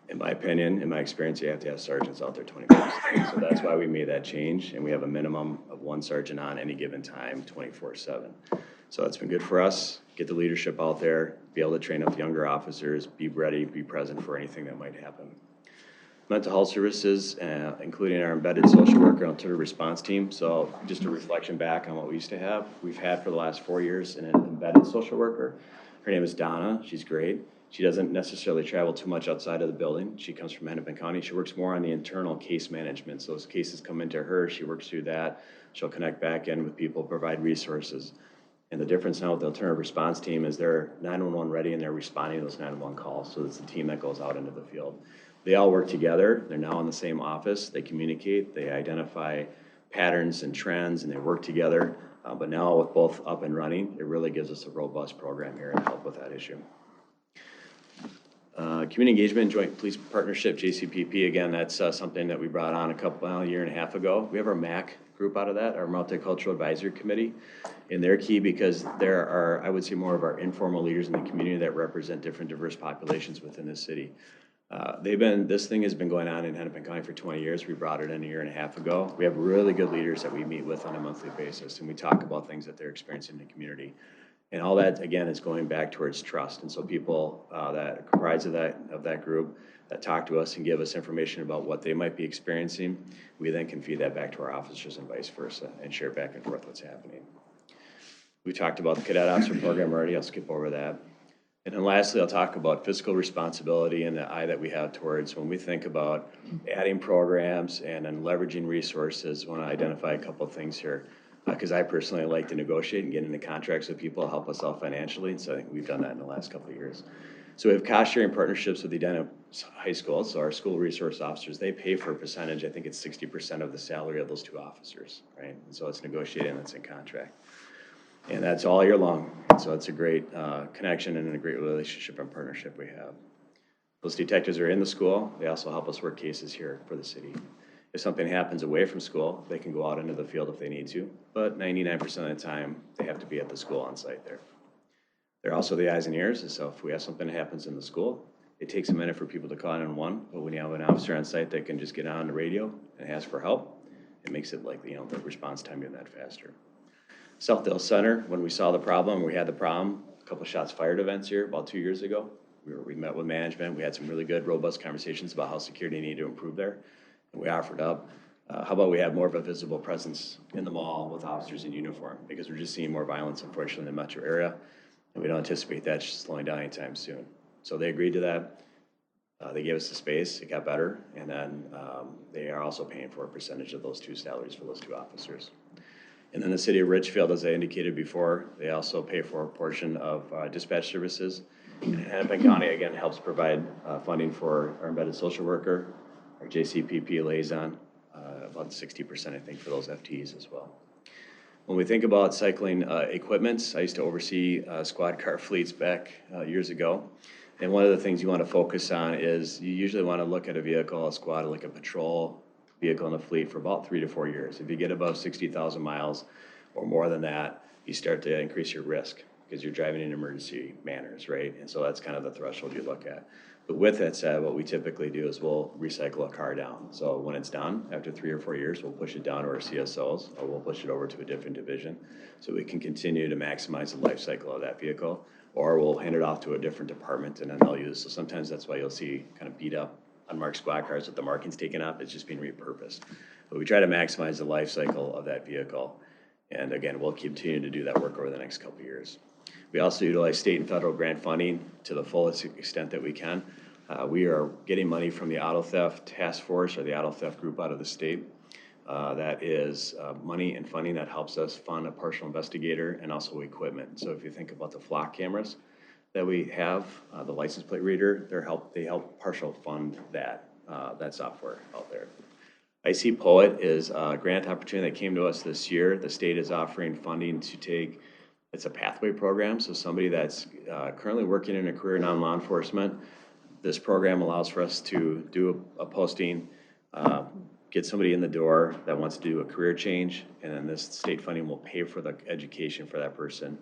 In my opinion, in my experience, you have to have sergeants out there 24/7. So that's why we made that change, and we have a minimum of 1 sergeant on any given time, 24/7. So that's been good for us. Get the leadership out there, be able to train up the younger officers, be ready, be present for anything that might happen. Mental health services, including our embedded social worker and alternative response team. So just a reflection back on what we used to have. We've had for the last 4 years an embedded social worker. Her name is Donna. She's great. She doesn't necessarily travel too much outside of the building. She comes from Hennepin County. She works more on the internal case management. So as cases come into her, she works through that. She'll connect back in with people, provide resources. And the difference now with the alternative response team is they're 911 ready and they're responding to those 911 calls. So it's the team that goes out into the field. They all work together. They're now in the same office. They communicate. They identify patterns and trends, and they work together. But now with both up and running, it really gives us a robust program here to help with that issue. Community engagement, joint police partnership, JCPP. Again, that's something that we brought on a year and a half ago. We have our MAC group out of that, our Multicultural Advisory Committee. And they're key because there are, I would say, more of our informal leaders in the community that represent different diverse populations within the city. This thing has been going on in Hennepin County for 20 years. We brought it in a year and a half ago. We have really good leaders that we meet with on a monthly basis, and we talk about things that they're experiencing in the community. And all that, again, is going back towards trust. And so people that are comprised of that group that talk to us and give us information about what they might be experiencing, we then can feed that back to our officers and vice versa and share back and forth what's happening. We talked about the cadet officer program already. I'll skip over that. And then lastly, I'll talk about fiscal responsibility and the eye that we have towards when we think about adding programs and then leveraging resources. I want to identify a couple of things here because I personally like to negotiate and get into contracts with people to help us out financially. And so I think we've done that in the last couple of years. So we have cost sharing partnerships with Edina High School. So our school resource officers, they pay for a percentage. I think it's 60% of the salary of those 2 officers, right? And so it's negotiated and it's in contract. And that's all year long. So it's a great connection and a great relationship and partnership we have. Those detectives are in the school. They also help us work cases here for the city. If something happens away from school, they can go out into the field if they need to. But 99% of the time, they have to be at the school on site there. They're also the eyes and ears. So if we have something that happens in the school, it takes a minute for people to call 911. But when you have an officer on site that can just get on the radio and asks for help, it makes it like, the response time being that faster. Southdale Center, when we saw the problem, we had the problem, a couple shots fired events here about 2 years ago. We met with management, we had some really good, robust conversations about how security needed to improve there. And we offered up, how about we have more of a visible presence in the mall with officers in uniform? Because we're just seeing more violence, unfortunately, in the metro area. And we don't anticipate that slowing down anytime soon. So they agreed to that. They gave us the space, it got better. And then they are also paying for a percentage of those two salaries for those two officers. And then the city of Richfield, as I indicated before, they also pay for a portion of dispatch services. And Hennepin County, again, helps provide funding for our embedded social worker, our JCPP liaison, about 60%, I think, for those FTEs as well. When we think about cycling equipments, I used to oversee squad car fleets back years ago. And one of the things you want to focus on is you usually want to look at a vehicle, a squad, like a patrol vehicle in a fleet for about 3 to 4 years. If you get above 60,000 miles or more than that, you start to increase your risk because you're driving in emergency manners, right? And so that's kind of the threshold you look at. But with that said, what we typically do is we'll recycle a car down. So when it's done, after 3 or 4 years, we'll push it down to our CSOs, or we'll push it over to a different division so we can continue to maximize the life cycle of that vehicle, or we'll hand it off to a different department and then they'll use. So sometimes that's why you'll see kind of beat up unmarked squad cars with the markings taken up. It's just being repurposed. But we try to maximize the life cycle of that vehicle. And again, we'll continue to do that work over the next couple of years. We also utilize state and federal grant funding to the fullest extent that we can. We are getting money from the Auto Theft Task Force, or the Auto Theft Group out of the state. That is money and funding that helps us fund a partial investigator and also equipment. So if you think about the flock cameras that we have, the license plate reader, they help partial fund that software out there. IC Poet is a grant opportunity that came to us this year. The state is offering funding to take, it's a pathway program, so somebody that's currently working in a career in non-law enforcement, this program allows for us to do a posting, get somebody in the door that wants to do a career change, and then this state funding will pay for the education for that person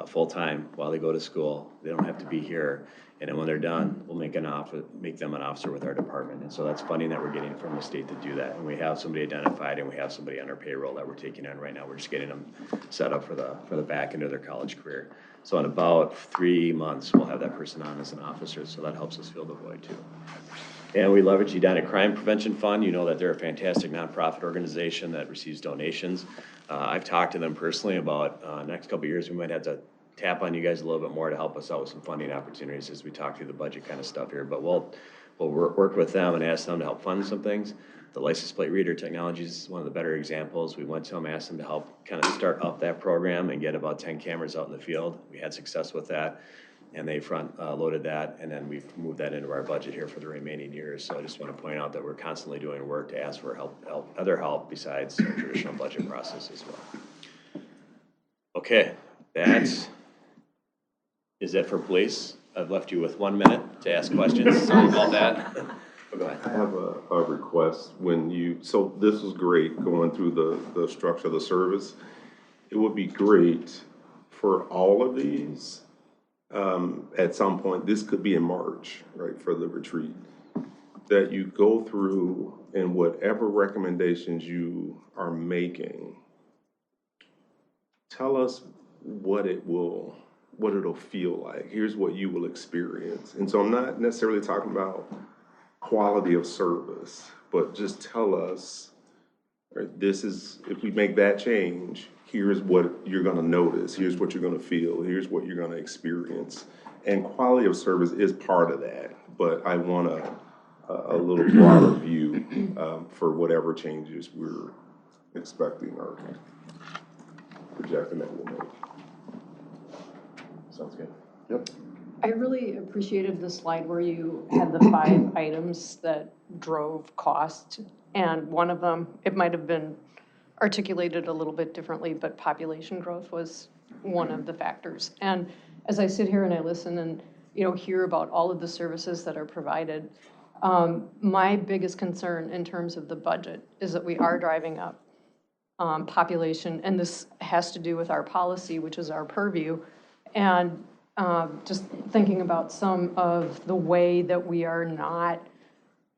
full-time while they go to school. They don't have to be here. And then when they're done, we'll make them an officer with our department. And so that's funding that we're getting from the state to do that. And we have somebody identified and we have somebody on our payroll that we're taking on right now. We're just getting them set up for the back end of their college career. So in about 3 months, we'll have that person on as an officer. So that helps us fill the void too. And we leverage Edina Crime Prevention Fund. You know that they're a fantastic nonprofit organization that receives donations. I've talked to them personally about next couple of years, we might have to tap on you guys a little bit more to help us out with some funding opportunities as we talk through the budget kind of stuff here. But we'll work with them and ask them to help fund some things. The license plate reader technology is one of the better examples. We went to them, asked them to help kind of start up that program and get about 10 cameras out in the field. We had success with that. And they front loaded that, and then we've moved that into our budget here for the remaining years. So I just want to point out that we're constantly doing work to ask for other help besides our traditional budget process as well. Okay, that is it for police. I've left you with 1 minute to ask questions. Sorry about that. Go ahead. I have a request. So this is great going through the structure of the service. It would be great for all of these. At some point, this could be in March, right, for the retreat, that you go through and whatever recommendations you are making, tell us what it'll feel like. Here's what you will experience. And so I'm not necessarily talking about quality of service, but just tell us, right, this is, if we make that change, here's what you're going to notice, here's what you're going to feel, here's what you're going to experience. And quality of service is part of that, but I want a little broader view for whatever changes we're expecting or projecting that we'll make. Sounds good. Yep. I really appreciated the slide where you had the 5 items that drove cost, and one of them, it might have been articulated a little bit differently, but population growth was one of the factors. And as I sit here and I listen and, hear about all of the services that are provided, my biggest concern in terms of the budget is that we are driving up population, and this has to do with our policy, which is our purview, and just thinking about some of the way that we are not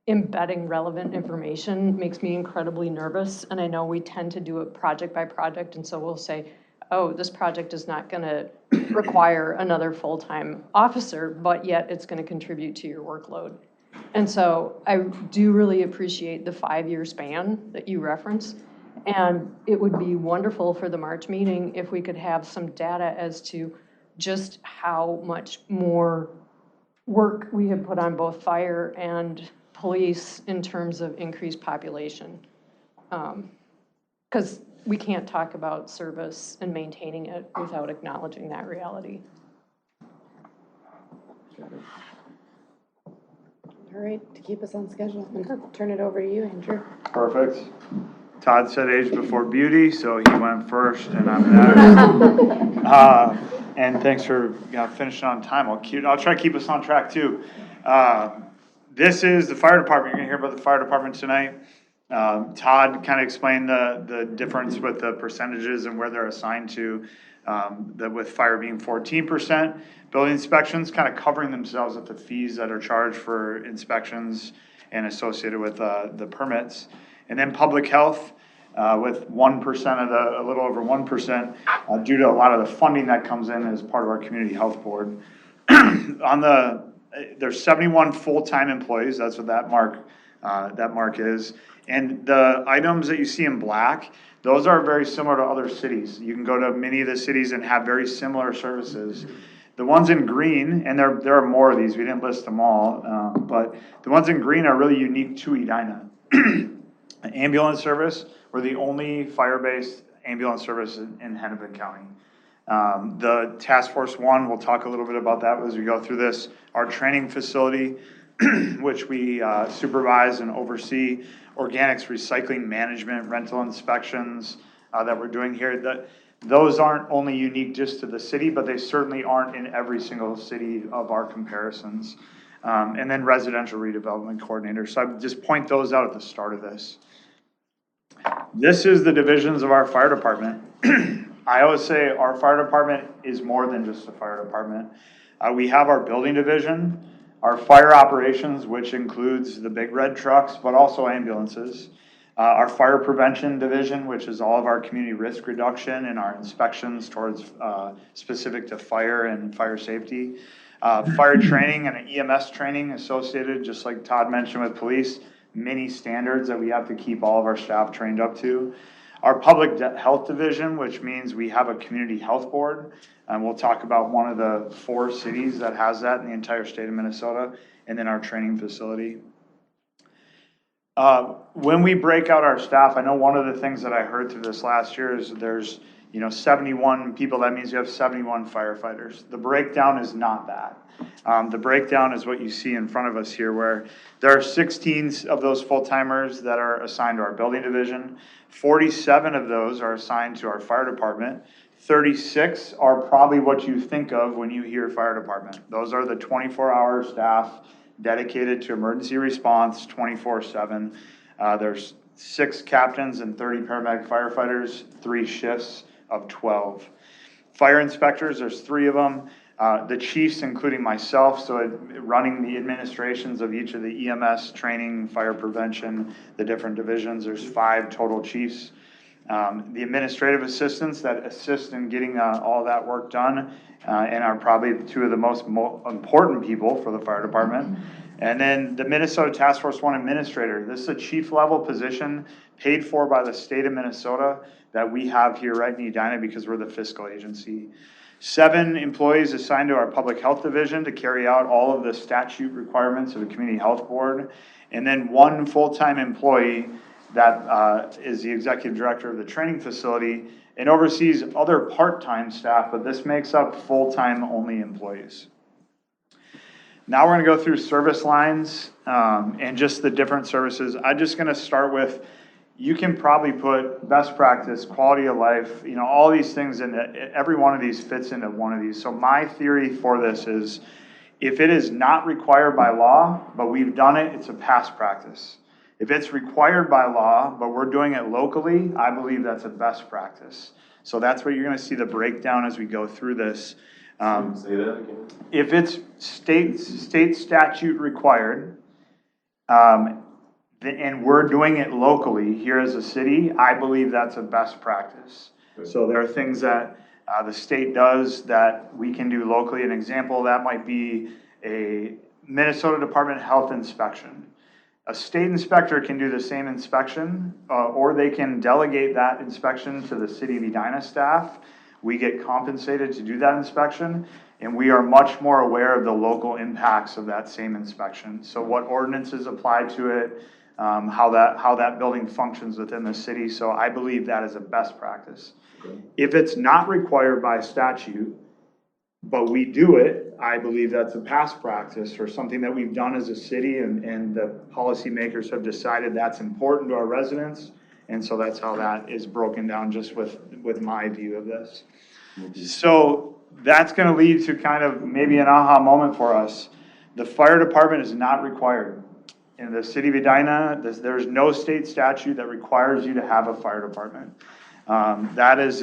embedding relevant information makes me incredibly nervous. And I know we tend to do it project by project, and so we'll say, oh, this project is not going to require another full-time officer, but yet it's going to contribute to your workload. And so I do really appreciate the 5-year span that you reference. And it would be wonderful for the March meeting if we could have some data as to just how much more work we have put on both fire and police in terms of increased population. Because we can't talk about service and maintaining it without acknowledging that reality. All right, to keep us on schedule, I'm gonna turn it over to you, Andrew. Perfect. Todd said age before beauty, so he went first and I'm next. And thanks for finishing on time. I'll try to keep us on track too. This is the fire department. You're gonna hear about the fire department tonight. Todd kind of explained the difference with the percentages and where they're assigned to, that with fire being 14%, building inspections kind of covering themselves with the fees that are charged for inspections and associated with the permits. And then public health with 1% of a little over 1% due to a lot of the funding that comes in as part of our community health board. There's 71 full-time employees. That's what that mark is. And the items that you see in black, those are very similar to other cities. You can go to many of the cities and have very similar services. The ones in green, and there are more of these, we didn't list them all, but the ones in green are really unique to Edina. Ambulance service, we're the only fire-based ambulance service in Hennepin County. The Task Force 1, we'll talk a little bit about that as we go through this. Our training facility, which we supervise and oversee, organics recycling management, rental inspections that we're doing here. Those aren't only unique just to the city, but they certainly aren't in every single city of our comparisons. And then residential redevelopment coordinator. So I would just point those out at the start of this. This is the divisions of our fire department. I always say our fire department is more than just a fire department. We have our building division, our fire operations, which includes the big red trucks, but also ambulances. Our fire prevention division, which is all of our community risk reduction and our inspections towards specific to fire and fire safety. Fire training and EMS training associated, just like Todd mentioned with police, many standards that we have to keep all of our staff trained up to. Our public health division, which means we have a community health board, and we'll talk about one of the 4 cities that has that in the entire state of Minnesota, and then our training facility. When we break out our staff, I know one of the things that I heard through this last year is there's 71 people, that means you have 71 firefighters. The breakdown is not that. The breakdown is what you see in front of us here, where there are 16 of those full-timers that are assigned to our building division. 47 of those are assigned to our fire department. 36 are probably what you think of when you hear fire department. Those are the 24-hour staff dedicated to emergency response 24/7. There's 6 captains and 30 paramedic firefighters, 3 shifts of 12. Fire inspectors, there's 3 of them. The chiefs, including myself, so running the administrations of each of the EMS, training, fire prevention, the different divisions, there's 5 total chiefs. The administrative assistants that assist in getting all that work done and are probably 2 of the most important people for the fire department. And then the Minnesota Task Force 1 administrator. This is a chief level position paid for by the state of Minnesota that we have here right in Edina because we're the fiscal agency. 7 employees assigned to our public health division to carry out all of the statute requirements of the community health board. And then 1 full-time employee that is the executive director of the training facility and oversees other part-time staff, but this makes up full-time only employees. Now we're going to go through service lines and just the different services. I'm just going to start with, you can probably put best practice, quality of life, all these things, and every one of these fits into one of these. So my theory for this is, if it is not required by law, but we've done it, it's a past practice. If it's required by law, but we're doing it locally, I believe that's a best practice. So that's where you're going to see the breakdown as we go through this. Say that again. If it's state statute required, and we're doing it locally here as a city, I believe that's a best practice. So there are things that the state does that we can do locally. An example of that might be a Minnesota Department of Health inspection. A state inspector can do the same inspection, or they can delegate that inspection to the City of Edina staff. We get compensated to do that inspection, and we are much more aware of the local impacts of that same inspection. So what ordinances apply to it, how that building functions within the city. So I believe that is a best practice. Okay. If it's not required by statute, but we do it, I believe that's a past practice or something that we've done as a city, and the policymakers have decided that's important to our residents. And so that's how that is broken down just with my view of this. So that's going to lead to kind of maybe an aha moment for us. The fire department is not required. In the city of Edina, there's no state statute that requires you to have a fire department. That is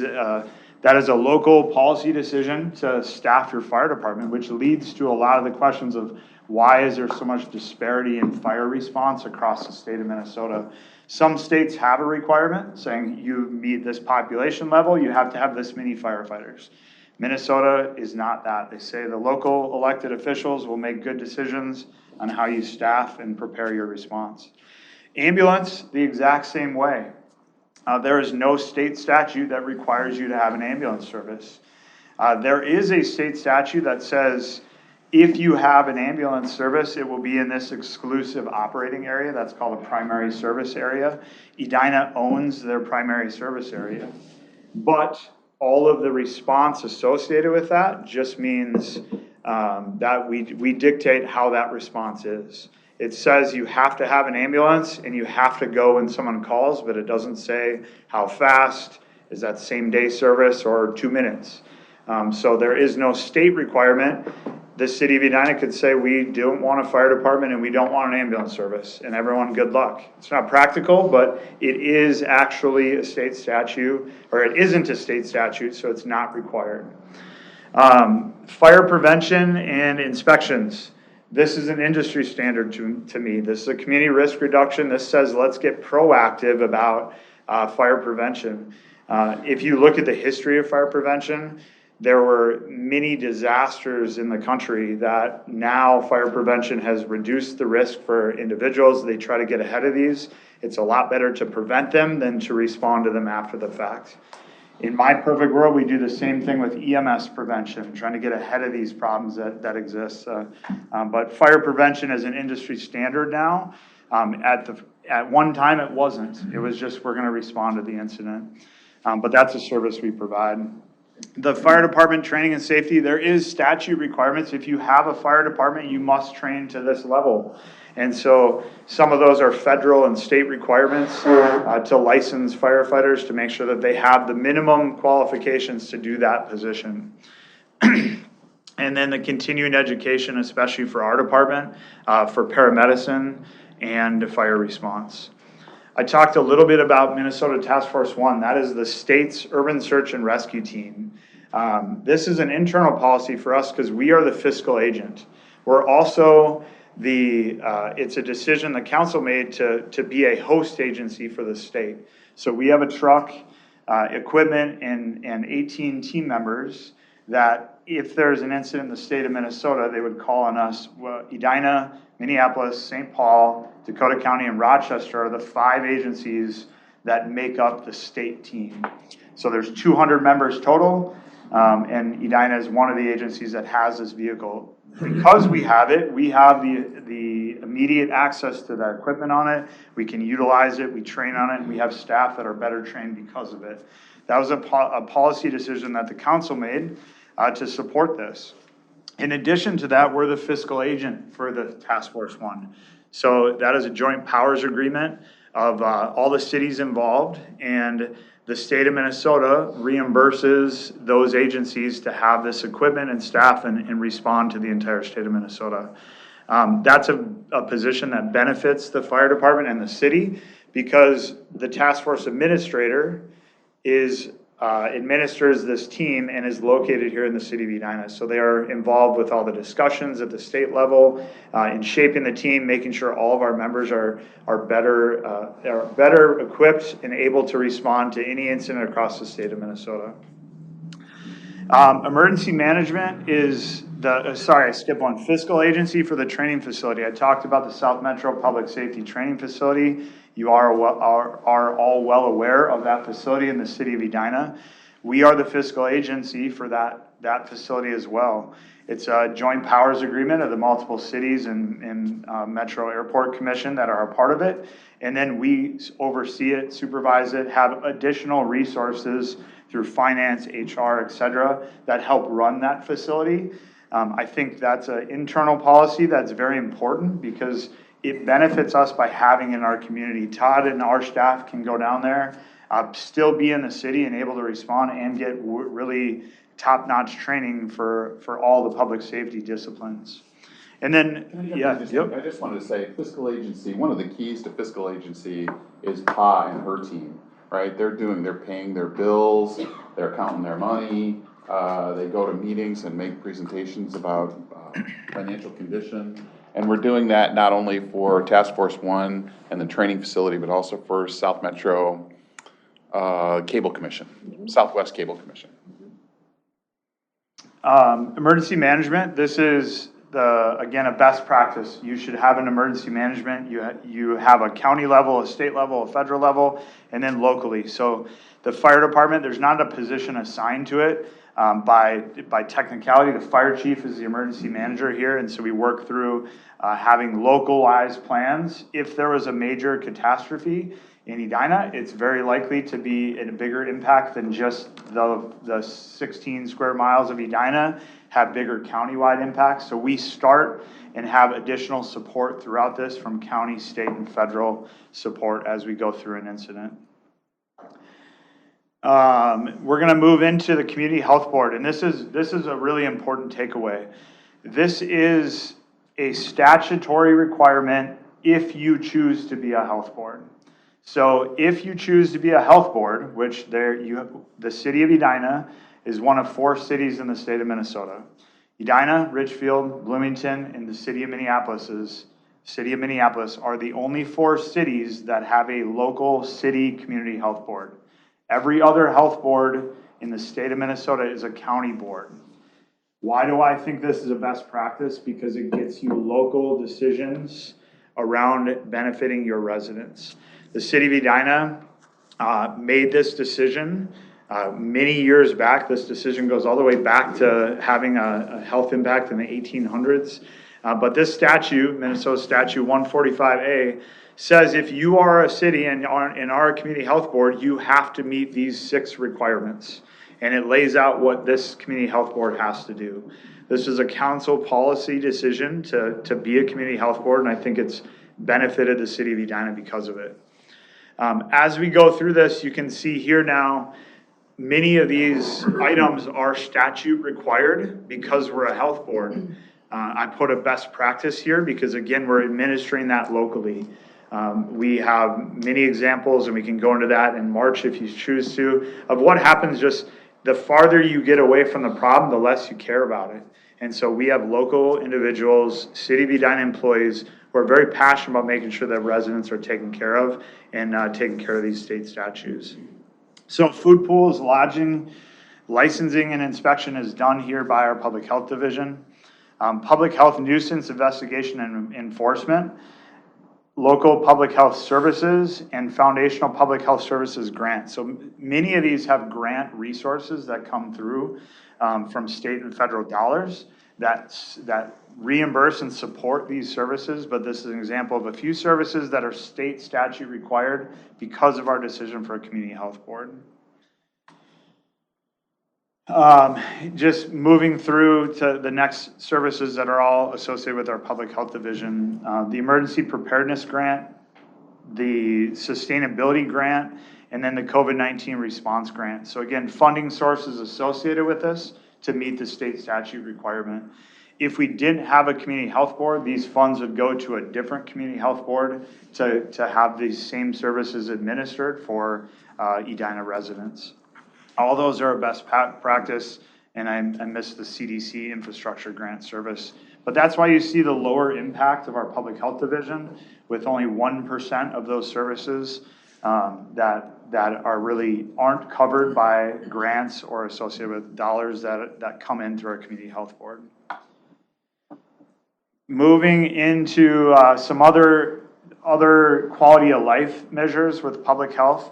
a local policy decision to staff your fire department, which leads to a lot of the questions of why is there so much disparity in fire response across the state of Minnesota. Some states have a requirement saying you meet this population level, you have to have this many firefighters. Minnesota is not that. They say the local elected officials will make good decisions on how you staff and prepare your response. Ambulance, the exact same way. There is no state statute that requires you to have an ambulance service. There is a state statute that says if you have an ambulance service, it will be in this exclusive operating area. That's called a primary service area. Edina owns their primary service area. But all of the response associated with that just means that we dictate how that response is. It says you have to have an ambulance and you have to go when someone calls, but it doesn't say how fast, is that same day service or 2 minutes. So there is no state requirement. The city of Edina could say we don't want a fire department and we don't want an ambulance service, and everyone good luck. It's not practical, but it is actually a state statute, or it isn't a state statute, so it's not required. Fire prevention and inspections. This is an industry standard to me. This is a community risk reduction. This says let's get proactive about fire prevention. If you look at the history of fire prevention, there were many disasters in the country that now fire prevention has reduced the risk for individuals. They try to get ahead of these. It's a lot better to prevent them than to respond to them after the fact. In my perfect world, we do the same thing with EMS prevention, trying to get ahead of these problems that exist. But fire prevention is an industry standard now. At one time, it wasn't. It was just we're going to respond to the incident. But that's a service we provide. The fire department training and safety, there is statute requirements. If you have a fire department, you must train to this level. And so some of those are federal and state requirements to license firefighters to make sure that they have the minimum qualifications to do that position. And then the continuing education, especially for our department, for paramedicine and fire response. I talked a little bit about Minnesota Task Force 1. That is the state's urban search and rescue team. This is an internal policy for us because we are the fiscal agent. We're also it's a decision the council made to be a host agency for the state. So we have a truck, equipment, and 18 team members that if there's an incident in the state of Minnesota, they would call on us. Edina, Minneapolis, St. Paul, Dakota County, and Rochester are the 5 agencies that make up the state team. So there's 200 members total, and Edina is one of the agencies that has this vehicle. Because we have it, we have the immediate access to that equipment on it. We can utilize it, we train on it, and we have staff that are better trained because of it. That was a policy decision that the council made to support this. In addition to that, we're the fiscal agent for the Task Force 1. So that is a joint powers agreement of all the cities involved, and the state of Minnesota reimburses those agencies to have this equipment and staff and respond to the entire state of Minnesota. That's a position that benefits the fire department and the city because the task force administrator is administers this team and is located here in the city of Edina. So they are involved with all the discussions at the state level, in shaping the team, making sure all of our members are better equipped and able to respond to any incident across the state of Minnesota. Emergency management is I skipped one. Fiscal agency for the training facility. I talked about the South Metro Public Safety Training Facility. You are all well aware of that facility in the city of Edina. We are the fiscal agency for that facility as well. It's a joint powers agreement of the multiple cities and Metro Airport Commission that are a part of it. And then we oversee it, supervise it, have additional resources through finance, HR, et cetera, that help run that facility. I think that's an internal policy that's very important because it benefits us by having in our community. Todd and our staff can go down there, still be in the city and able to respond and get really top-notch training for all the public safety disciplines. And then, I just wanted to say, fiscal agency, one of the keys to fiscal agency is Pa and her team, right? They're paying their bills, they're counting their money, they go to meetings and make presentations about financial condition. And we're doing that not only for Task Force 1 and the training facility, but also for South Metro Cable Commission, Southwest Cable Commission. Emergency management, this is again, a best practice. You should have an emergency management. You have a county level, a state level, a federal level, and then locally. So the fire department, there's not a position assigned to it. By technicality, the fire chief is the emergency manager here, and so we work through having localized plans. If there was a major catastrophe in Edina, it's very likely to be a bigger impact than just the 16 square miles of Edina, have bigger countywide impacts. So we start and have additional support throughout this from county, state, and federal support as we go through an incident. We're going to move into the community health board, and this is a really important takeaway. This is a statutory requirement if you choose to be a health board. So if you choose to be a health board, which the city of Edina is one of 4 cities in the state of Minnesota. Edina, Richfield, Bloomington, and the city of Minneapolis are the only 4 cities that have a local city community health board. Every other health board in the state of Minnesota is a county board. Why do I think this is a best practice? Because it gets you local decisions around benefiting your residents. The city of Edina made this decision many years back. This decision goes all the way back to having a health impact in the 1800s. But this statute, Minnesota Statute 145A, says if you are a city and are in our community health board, you have to meet these 6 requirements. And it lays out what this community health board has to do. This is a council policy decision to be a community health board, and I think it's benefited the city of Edina because of it. As we go through this, you can see here now, many of these items are statute required because we're a health board. I put a best practice here because, again, we're administering that locally. We have many examples, and we can go into that in March if you choose to, of what happens just the farther you get away from the problem, the less you care about it. And so we have local individuals, City of Edina employees, who are very passionate about making sure that residents are taken care of and taking care of these state statutes. So food pools, lodging, licensing, and inspection is done here by our public health division. Public health nuisance investigation and enforcement, local public health services, and foundational public health services grants. So many of these have grant resources that come through from state and federal dollars that reimburse and support these services, but this is an example of a few services that are state statute required because of our decision for a community health board. Just moving through to the next services that are all associated with our public health division, the emergency preparedness grant, the sustainability grant, and then the COVID-19 response grant. So again, funding sources associated with this to meet the state statute requirement. If we didn't have a community health board, these funds would go to a different community health board to have these same services administered for Edina residents. All those are a best practice, and I missed the CDC infrastructure grant service. But that's why you see the lower impact of our public health division with only 1% of those services that are really aren't covered by grants or associated with dollars that come in through our community health board. Moving into some other quality of life measures with public health,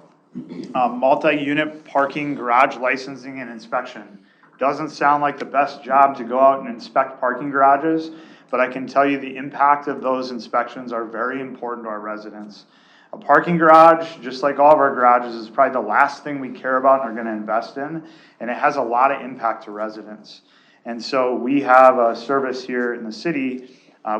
multi-unit parking garage licensing and inspection. Doesn't sound like the best job to go out and inspect parking garages, but I can tell you the impact of those inspections are very important to our residents. A parking garage, just like all of our garages, is probably the last thing we care about and are going to invest in, and it has a lot of impact to residents. And so we have a service here in the city,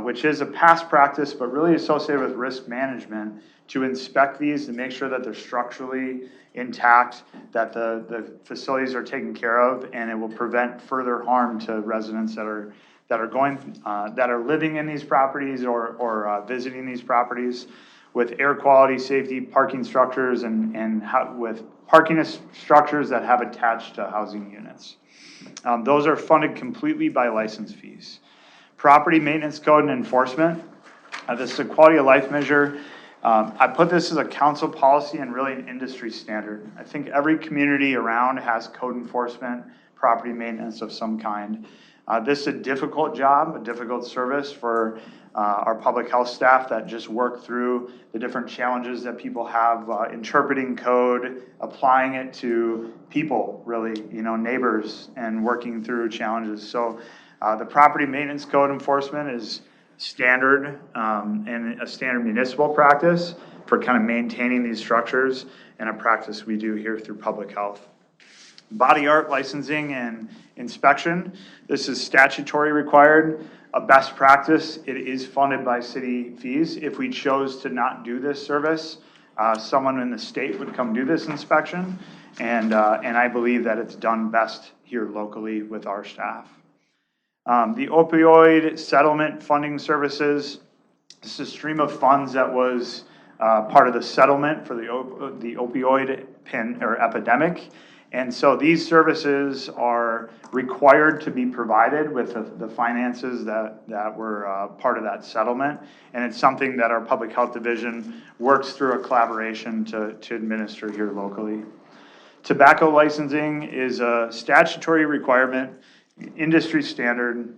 which is a past practice, but really associated with risk management, to inspect these and make sure that they're structurally intact, that the facilities are taken care of, and it will prevent further harm to residents that are living in these properties or visiting these properties, with air quality, safety, parking structures, and with parking structures that have attached to housing units. Those are funded completely by license fees. Property maintenance code and enforcement. This is a quality of life measure. I put this as a council policy and really an industry standard. I think every community around has code enforcement, property maintenance of some kind. This is a difficult job, a difficult service for our public health staff that just work through the different challenges that people have interpreting code, applying it to people, really, neighbors, and working through challenges. So the property maintenance code enforcement is standard and a standard municipal practice for kind of maintaining these structures, and a practice we do here through public health. Body art licensing and inspection. This is statutory required, a best practice. It is funded by city fees. If we chose to not do this service, someone in the state would come do this inspection, and I believe that it's done best here locally with our staff. The opioid settlement funding services. This is a stream of funds that was part of the settlement for the opioid epidemic. And so these services are required to be provided with the finances that were part of that settlement. And it's something that our public health division works through a collaboration to administer here locally. Tobacco licensing is a statutory requirement, industry standard,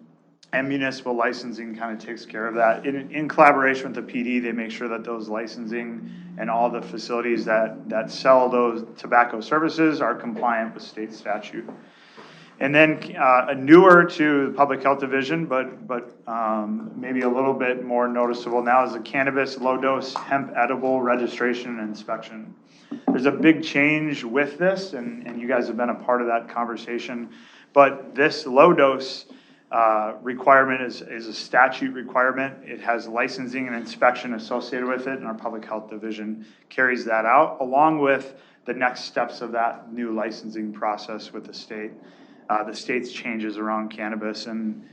and municipal licensing kind of takes care of that. In collaboration with the PD, they make sure that those licensing and all the facilities that sell those tobacco services are compliant with state statute. And then newer to the public health division, but maybe a little bit more noticeable now, is the cannabis low-dose hemp edible registration and inspection. There's a big change with this, and you guys have been a part of that conversation. But this low-dose requirement is a statute requirement. It has licensing and inspection associated with it, and our public health division carries that out, along with the next steps of that new licensing process with the state. The state's changes around cannabis and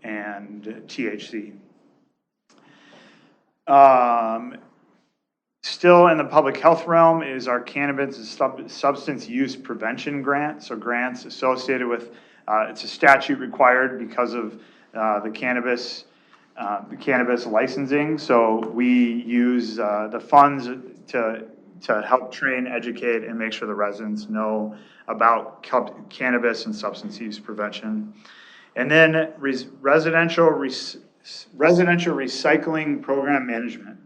THC. Still in the public health realm is our cannabis substance use prevention grant. So grants associated with, it's a statute required because of the cannabis licensing. So we use the funds to help train, educate, and make sure the residents know about cannabis and substance use prevention. And then residential recycling program management.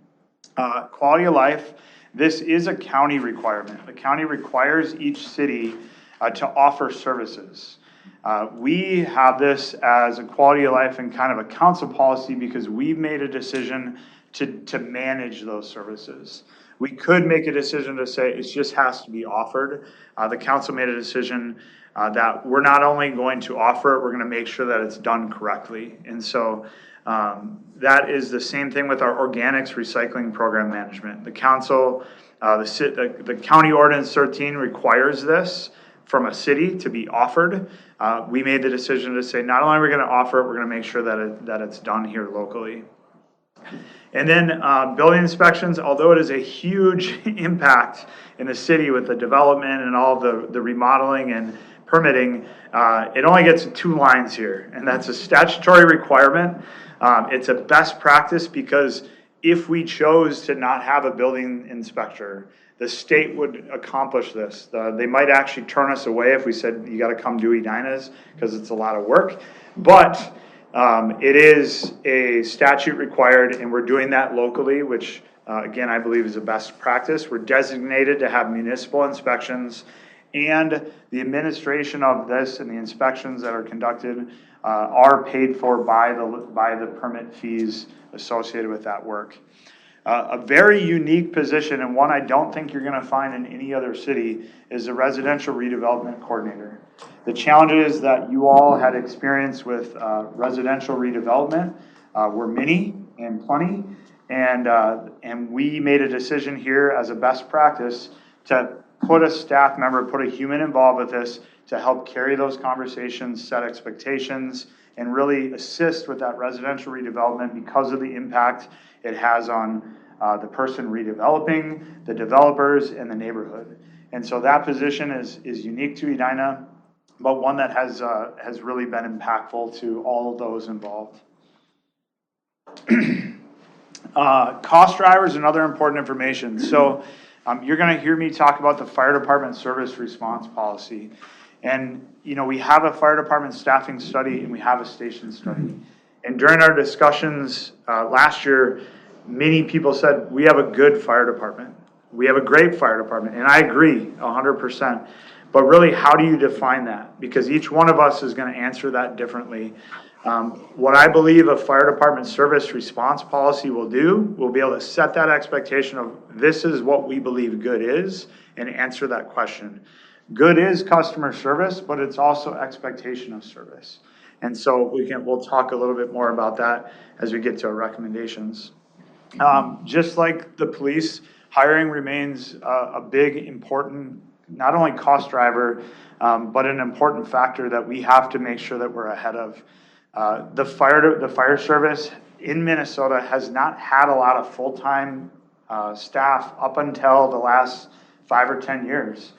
Quality of life, this is a county requirement. The county requires each city to offer services. We have this as a quality of life and kind of a council policy because we've made a decision to manage those services. We could make a decision to say it just has to be offered. The council made a decision that we're not only going to offer it, we're going to make sure that it's done correctly. And so that is the same thing with our organics recycling program management. The council, the county ordinance 13 requires this from a city to be offered. We made the decision to say not only are we going to offer it, we're going to make sure that it's done here locally. And then building inspections, although it is a huge impact in the city with the development and all the remodeling and permitting, it only gets 2 lines here, and that's a statutory requirement. It's a best practice because if we chose to not have a building inspector, the state would accomplish this. They might actually turn us away if we said, you gotta come do Edina's, because it's a lot of work. But it is a statute required, and we're doing that locally, which again, I believe is a best practice. We're designated to have municipal inspections, and the administration of this and the inspections that are conducted are paid for by the permit fees associated with that work. A very unique position, and one I don't think you're gonna find in any other city, is the residential redevelopment coordinator. The challenges that you all had experienced with residential redevelopment were many and plenty, and we made a decision here as a best practice to put a staff member, put a human involved with this to help carry those conversations, set expectations, and really assist with that residential redevelopment because of the impact it has on the person redeveloping, the developers, and the neighborhood. And so that position is unique to Edina, but one that has really been impactful to all of those involved. Cost drivers and other important information. So you're going to hear me talk about the fire department service response policy. And, you know, we have a fire department staffing study and we have a station study. And during our discussions last year, many people said, we have a good fire department. We have a great fire department. And I agree 100%. But really, how do you define that? Because each one of us is going to answer that differently. What I believe a fire department service response policy will do, we'll be able to set that expectation of this is what we believe good is and answer that question. Good is customer service, but it's also expectation of service. And so we'll talk a little bit more about that as we get to our recommendations. Just like the police, hiring remains a big, important, not only cost driver, but an important factor that we have to make sure that we're ahead of. The fire service in Minnesota has not had a lot of full-time staff up until the last 5 or 10 years.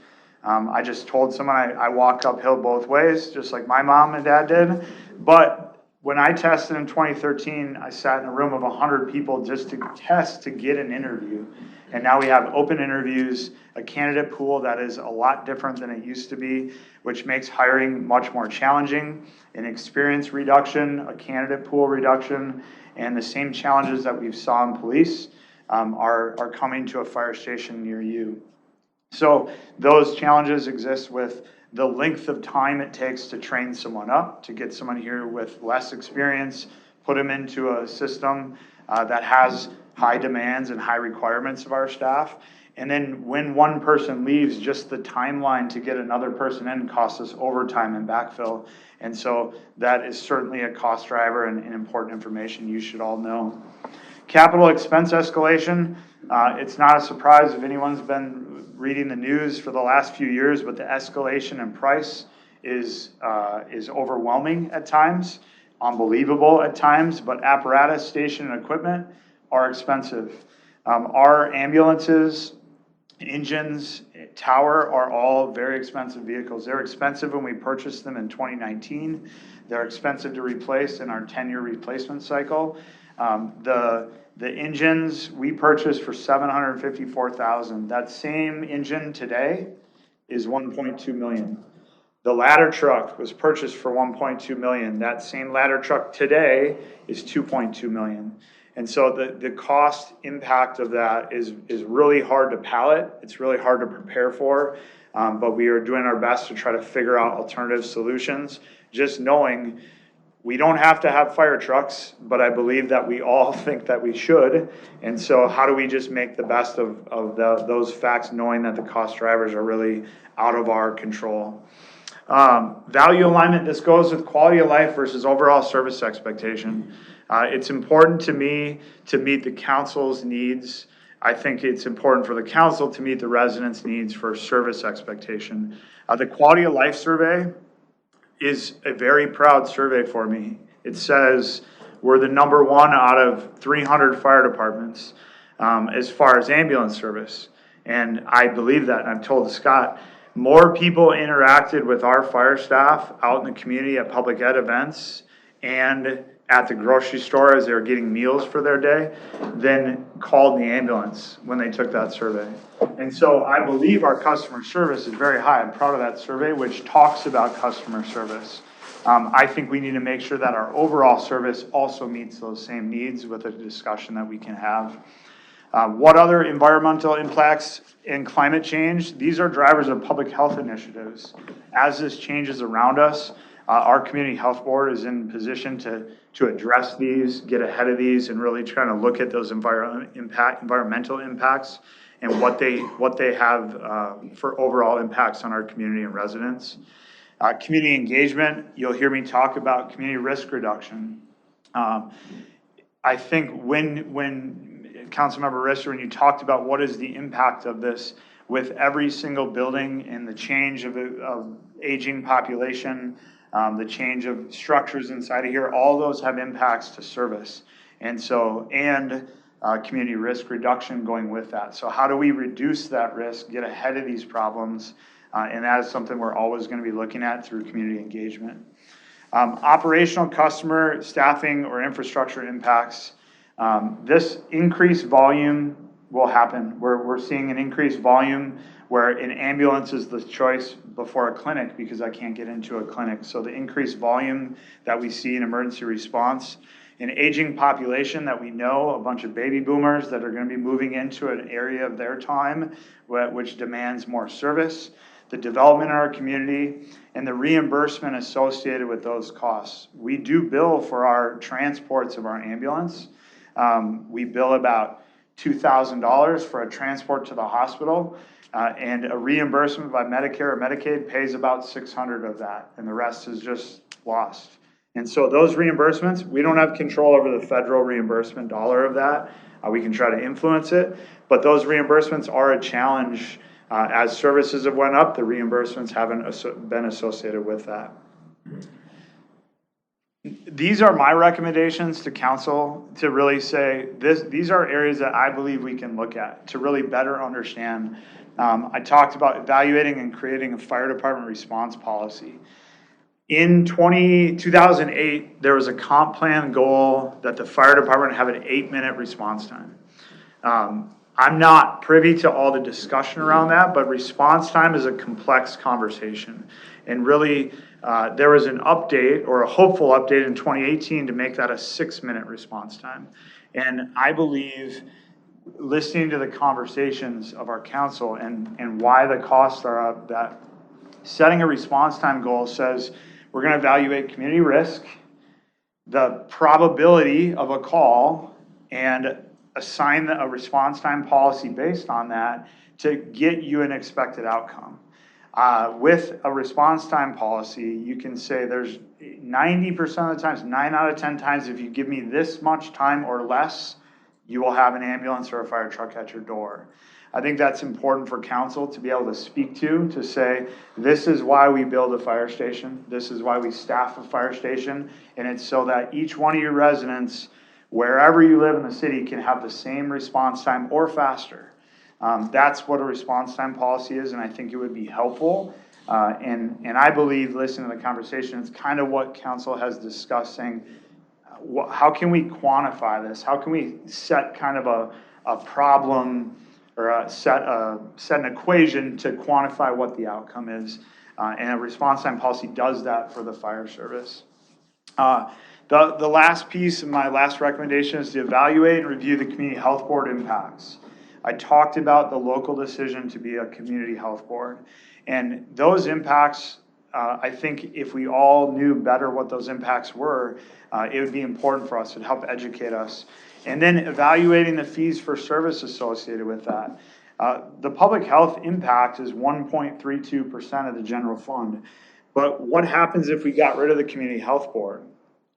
I just told someone I walk uphill both ways, just like my mom and dad did. But when I tested in 2013, I sat in a room of 100 people just to test to get an interview. And now we have open interviews, a candidate pool that is a lot different than it used to be, which makes hiring much more challenging, an experience reduction, a candidate pool reduction, and the same challenges that we've saw in police are coming to a fire station near you. So those challenges exist with the length of time it takes to train someone up, to get someone here with less experience, put them into a system that has high demands and high requirements of our staff. And then when one person leaves, just the timeline to get another person in costs us overtime and backfill. And so that is certainly a cost driver and important information you should all know. Capital expense escalation, it's not a surprise if anyone's been reading the news for the last few years, but the escalation in price is overwhelming at times, unbelievable at times, but apparatus, station, and equipment are expensive. Our ambulances, engines, tower are all very expensive vehicles. They're expensive when we purchased them in 2019. They're expensive to replace in our 10-year replacement cycle. The engines we purchased for $754,000. That same engine today is $1.2 million. The ladder truck was purchased for $1.2 million. That same ladder truck today is $2.2 million. And so the cost impact of that is really hard to palate. It's really hard to prepare for, but we are doing our best to try to figure out alternative solutions, just knowing we don't have to have fire trucks, but I believe that we all think that we should. And so how do we just make the best of those facts, knowing that the cost drivers are really out of our control? Value alignment, this goes with quality of life versus overall service expectation. It's important to me to meet the council's needs. I think it's important for the council to meet the residents' needs for service expectation. The quality of life survey is a very proud survey for me. It says we're the number one out of 300 fire departments as far as ambulance service. And I believe that, and I've told Scott, more people interacted with our fire staff out in the community at public ed events and at the grocery store as they were getting meals for their day than called the ambulance when they took that survey. And so I believe our customer service is very high. I'm proud of that survey, which talks about customer service. I think we need to make sure that our overall service also meets those same needs with a discussion that we can have. What other environmental impacts and climate change? These are drivers of public health initiatives. As this changes around us, our community health board is in position to address these, get ahead of these, and really trying to look at those environmental impacts and what they have for overall impacts on our community and residents. Community engagement, you'll hear me talk about community risk reduction. I think when Councilmember Risser, when you talked about what is the impact of this with every single building and the change of aging population, the change of structures inside of here, all those have impacts to service. And so, community risk reduction going with that. So how do we reduce that risk, get ahead of these problems? And that is something we're always going to be looking at through community engagement. Operational, customer, staffing, or infrastructure impacts. This increased volume will happen. We're seeing an increased volume where an ambulance is the choice before a clinic because I can't get into a clinic. So the increased volume that we see in emergency response, an aging population that we know, a bunch of baby boomers that are going to be moving into an area of their time which demands more service, the development in our community, and the reimbursement associated with those costs. We do bill for our transports of our ambulance. We bill about $2,000 for a transport to the hospital, and a reimbursement by Medicare or Medicaid pays about $600 of that, and the rest is just lost. And so those reimbursements, we don't have control over the federal reimbursement dollar of that. We can try to influence it, but those reimbursements are a challenge. As services have went up, the reimbursements haven't been associated with that. These are my recommendations to council to really say these are areas that I believe we can look at to really better understand. I talked about evaluating and creating a fire department response policy. In 2008, there was a comp plan goal that the fire department have an 8-minute response time. I'm not privy to all the discussion around that, but response time is a complex conversation. And really, there was an update or a hopeful update in 2018 to make that a 6-minute response time. And I believe listening to the conversations of our council and why the costs are up, that setting a response time goal says we're going to evaluate community risk, the probability of a call, and assign a response time policy based on that to get you an expected outcome. With a response time policy, you can say there's 90% of the times, 9 out of 10 times, if you give me this much time or less, you will have an ambulance or a fire truck at your door. I think that's important for council to be able to speak to say, this is why we build a fire station. This is why we staff a fire station. And it's so that each one of your residents, wherever you live in the city, can have the same response time or faster. That's what a response time policy is, and I think it would be helpful. And I believe, listening to the conversation, it's kind of what council has discussed, saying, how can we quantify this? How can we set kind of a problem or set an equation to quantify what the outcome is? And a response time policy does that for the fire service. The last piece of my last recommendation is to evaluate and review the community health board impacts. I talked about the local decision to be a community health board, and those impacts, I think if we all knew better what those impacts were, it would be important for us. It would help educate us. And then evaluating the fees for service associated with that. The public health impact is 1.32% of the general fund. But what happens if we got rid of the community health board?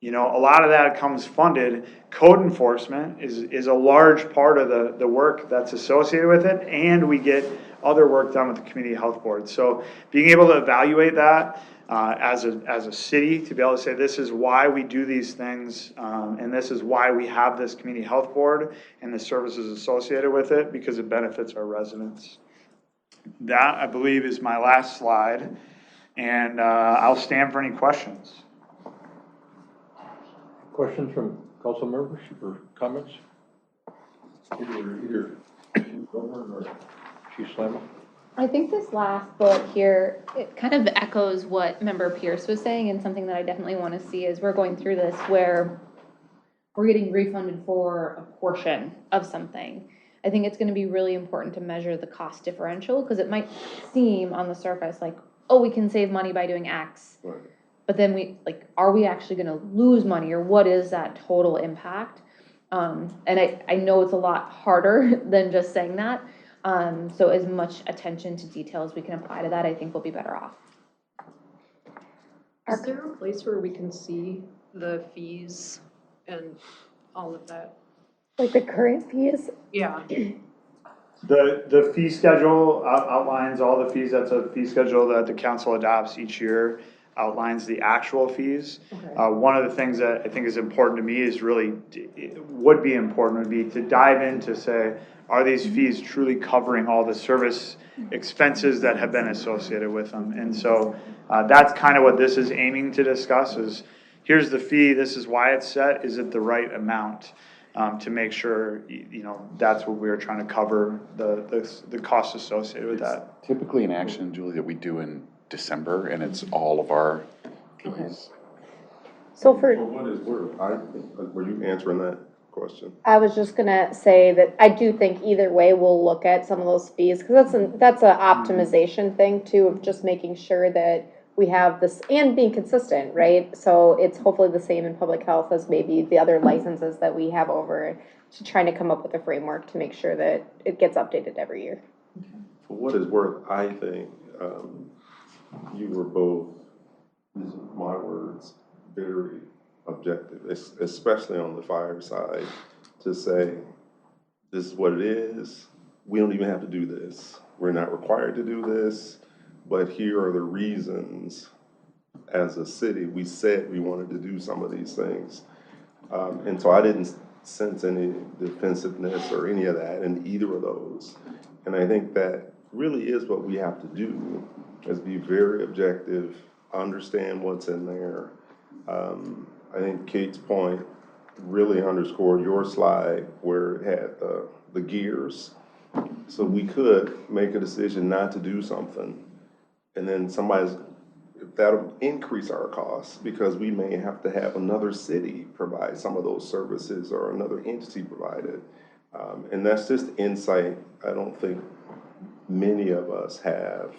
You know, a lot of that comes funded. Code enforcement is a large part of the work that's associated with it, and we get other work done with the community health board. So being able to evaluate that, as a city, to be able to say, this is why we do these things, and this is why we have this community health board and the services associated with it, because it benefits our residents. That, I believe, is my last slide, and I'll stand for any questions. Questions from council members or comments? Either Goldberg or Chief Slammer? I think this last bullet here, it kind of echoes what Member Pierce was saying, and something that I definitely want to see as we're going through this, where we're getting refunded for a portion of something. I think it's going to be really important to measure the cost differential, because it might seem on the surface like, oh, we can save money by doing X. Right. But then are we actually going to lose money, or what is that total impact? And I know it's a lot harder than just saying that. So as much attention to detail as we can apply to that, I think we'll be better off. Is there a place where we can see the fees and all of that? Like the current fees? Yeah. The fee schedule outlines all the fees. That's a fee schedule that the council adopts each year, outlines the actual fees. Okay. One of the things that I think is important to me is would be to dive in to say, are these fees truly covering all the service expenses that have been associated with them? And so that's kind of what this is aiming to discuss is, here's the fee, this is why it's set, is it the right amount? To make sure, that's what we're trying to cover, the costs associated with that. Typically an action, Julie, that we do in December, and it's all of our fees. So What is were you answering that question? I was just gonna say that I do think either way, we'll look at some of those fees, because that's an optimization thing too, of just making sure that we have this, and being consistent, right? So it's hopefully the same in public health as maybe the other licenses that we have over, to trying to come up with a framework to make sure that it gets updated every year. For what it's worth, I think you were both, these are my words, very objective, especially on the fire side, to say, this is what it is. We don't even have to do this. We're not required to do this, but here are the reasons as a city we said we wanted to do some of these things. And so I didn't sense any defensiveness or any of that in either of those. And I think that really is what we have to do, is be very objective, understand what's in there. I think Kate's point really underscored your slide where it had the gears. So we could make a decision not to do something, and then that'll increase our costs, because we may have to have another city provide some of those services, or another entity provide it. And that's just insight I don't think many of us have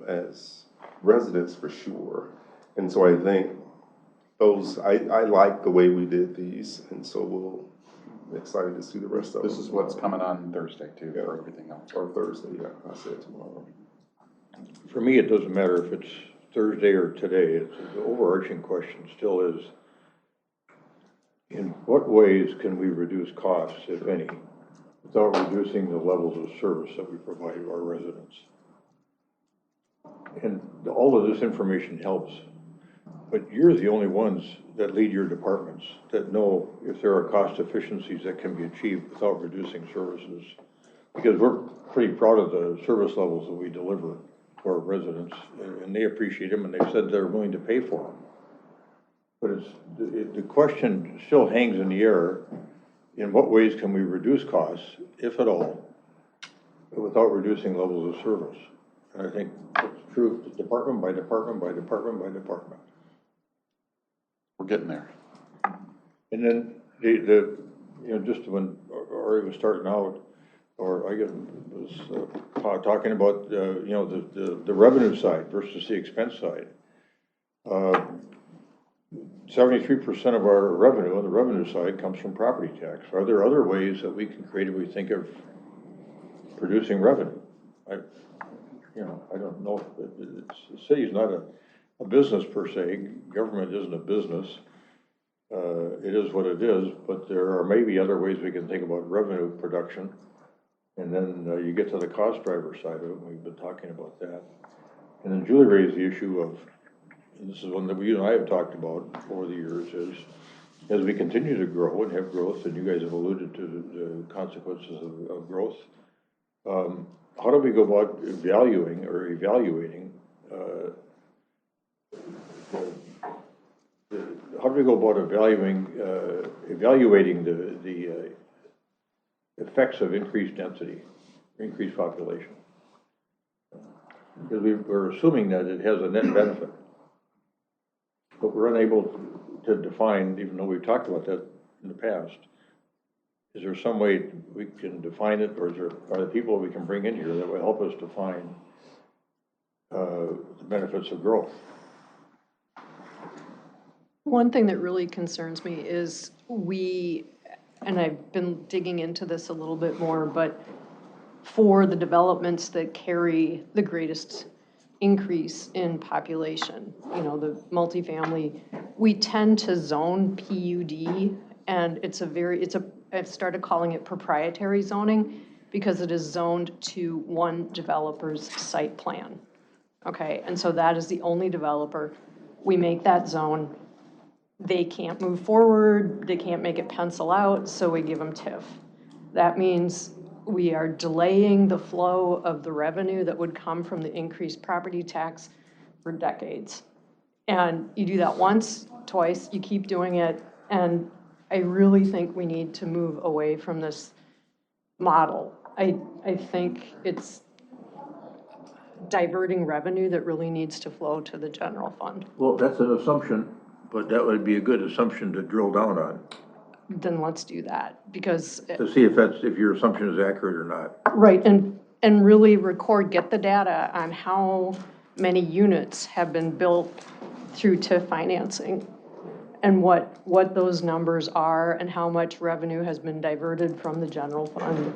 as residents, for sure. And so I think I like the way we did these, and so I'm excited to see the rest of them. This is what's coming on Thursday too, for everything else. Or Thursday, yeah, I said tomorrow. For me, it doesn't matter if it's Thursday or today. The overarching question still is, in what ways can we reduce costs, if any, without reducing the levels of service that we provide to our residents? And all of this information helps, but you're the only ones that lead your departments that know if there are cost efficiencies that can be achieved without reducing services. Because we're pretty proud of the service levels that we deliver to our residents, and they appreciate them, and they said they're willing to pay for them. But the question still hangs in the air: in what ways can we reduce costs, if at all, without reducing levels of service? And I think it's true department by department by department by department. We're getting there. And then just when Ari was starting out, or I guess was talking about the revenue side versus the expense side. 73% of our revenue on the revenue side comes from property tax. Are there other ways that we can creatively think of producing revenue? I don't know. The city is not a business per se. Government isn't a business. It is what it is, but there are maybe other ways we can think about revenue production. And then you get to the cost driver side of it, and we've been talking about that. And then Julie raised the issue of, and this is one that you and I have talked about over the years, is as we continue to grow and have growth, and you guys have alluded to the consequences of growth, how do we go about evaluating how do we go about evaluating the effects of increased density, increased population? Because we're assuming that it has a net benefit, but we're unable to define, even though we've talked about that in the past. Is there some way we can define it, or are there people we can bring in here that will help us define the benefits of growth? One thing that really concerns me is and I've been digging into this a little bit more, but for the developments that carry the greatest increase in population, the multifamily, we tend to zone PUD, and I've started calling it proprietary zoning because it is zoned to one developer's site plan. Okay, and so that is the only developer. We make that zone. They can't move forward, they can't make it pencil out, so we give them TIF. That means we are delaying the flow of the revenue that would come from the increased property tax for decades. And you do that once, twice, you keep doing it, and I really think we need to move away from this model. I think it's diverting revenue that really needs to flow to the general fund. Well, that's an assumption, but that would be a good assumption to drill down on, Then let's do that, because to see if your assumption is accurate or not. right, and really get the data on how many units have been built through TIF financing, and what those numbers are, and how much revenue has been diverted from the general fund,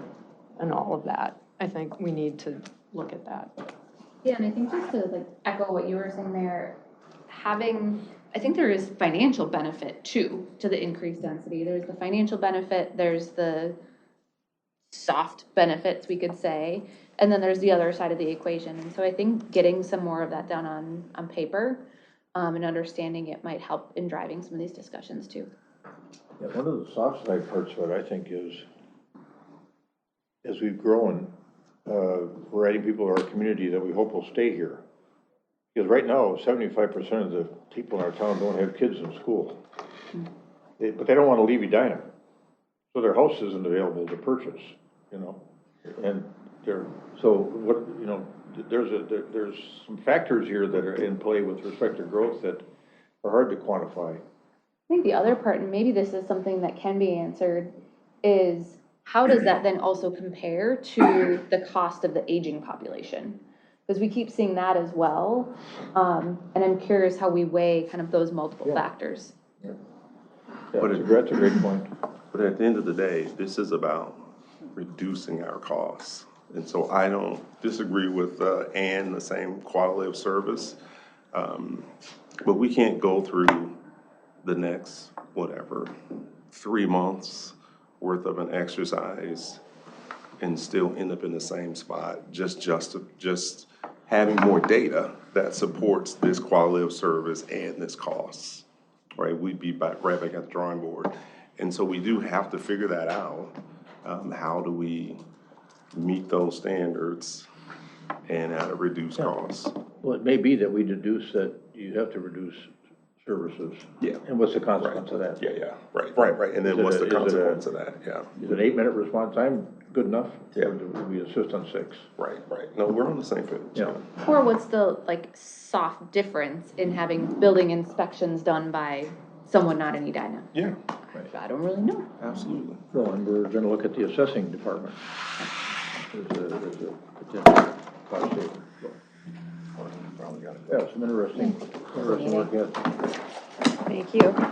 and all of that. I think we need to look at that. Yeah, and I think just to echo what you were saying there, I think there is financial benefit too to the increased density. There's the financial benefit, there's the soft benefits, we could say, and then there's the other side of the equation. And so I think getting some more of that down on paper and understanding it might help in driving some of these discussions too. Yeah, one of the soft side parts of it, I think, is as we've grown, we're adding people to our community that we hope will stay here. Because right now, 75% of the people in our town don't have kids in school. But they don't want to leave Edina. So their house isn't available to purchase, And there's some factors here that are in play with respect to growth that are hard to quantify. I think the other part, and maybe this is something that can be answered, is how does that then also compare to the cost of the aging population? Because we keep seeing that as well. And I'm curious how we weigh kind of those multiple factors. Yeah, that's a great point. But at the end of the day, this is about reducing our costs. And so I don't disagree with Ann, the same quality of service. But we can't go through the next, 3 months worth of an exercise and still end up in the same spot, just having more data that supports this quality of service and this cost, right? We'd be right back at the drawing board. And so we do have to figure that out. How do we meet those standards and at a reduced cost? Well, it may be that we deduce that you have to reduce services. Yeah. And what's the consequence of that? Yeah, right. And then what's the consequence of that? Yeah. Is an 8-minute response time good enough? Yeah. Or do we insist on 6? Right. No, we're on the same page. Yeah. Or what's the soft difference in having building inspections done by someone not in Edina? Yeah, I don't really know. absolutely. Well, and we're gonna look at the assessing department. There's a potential cost saver. Yeah, some interesting work ahead. Thank you.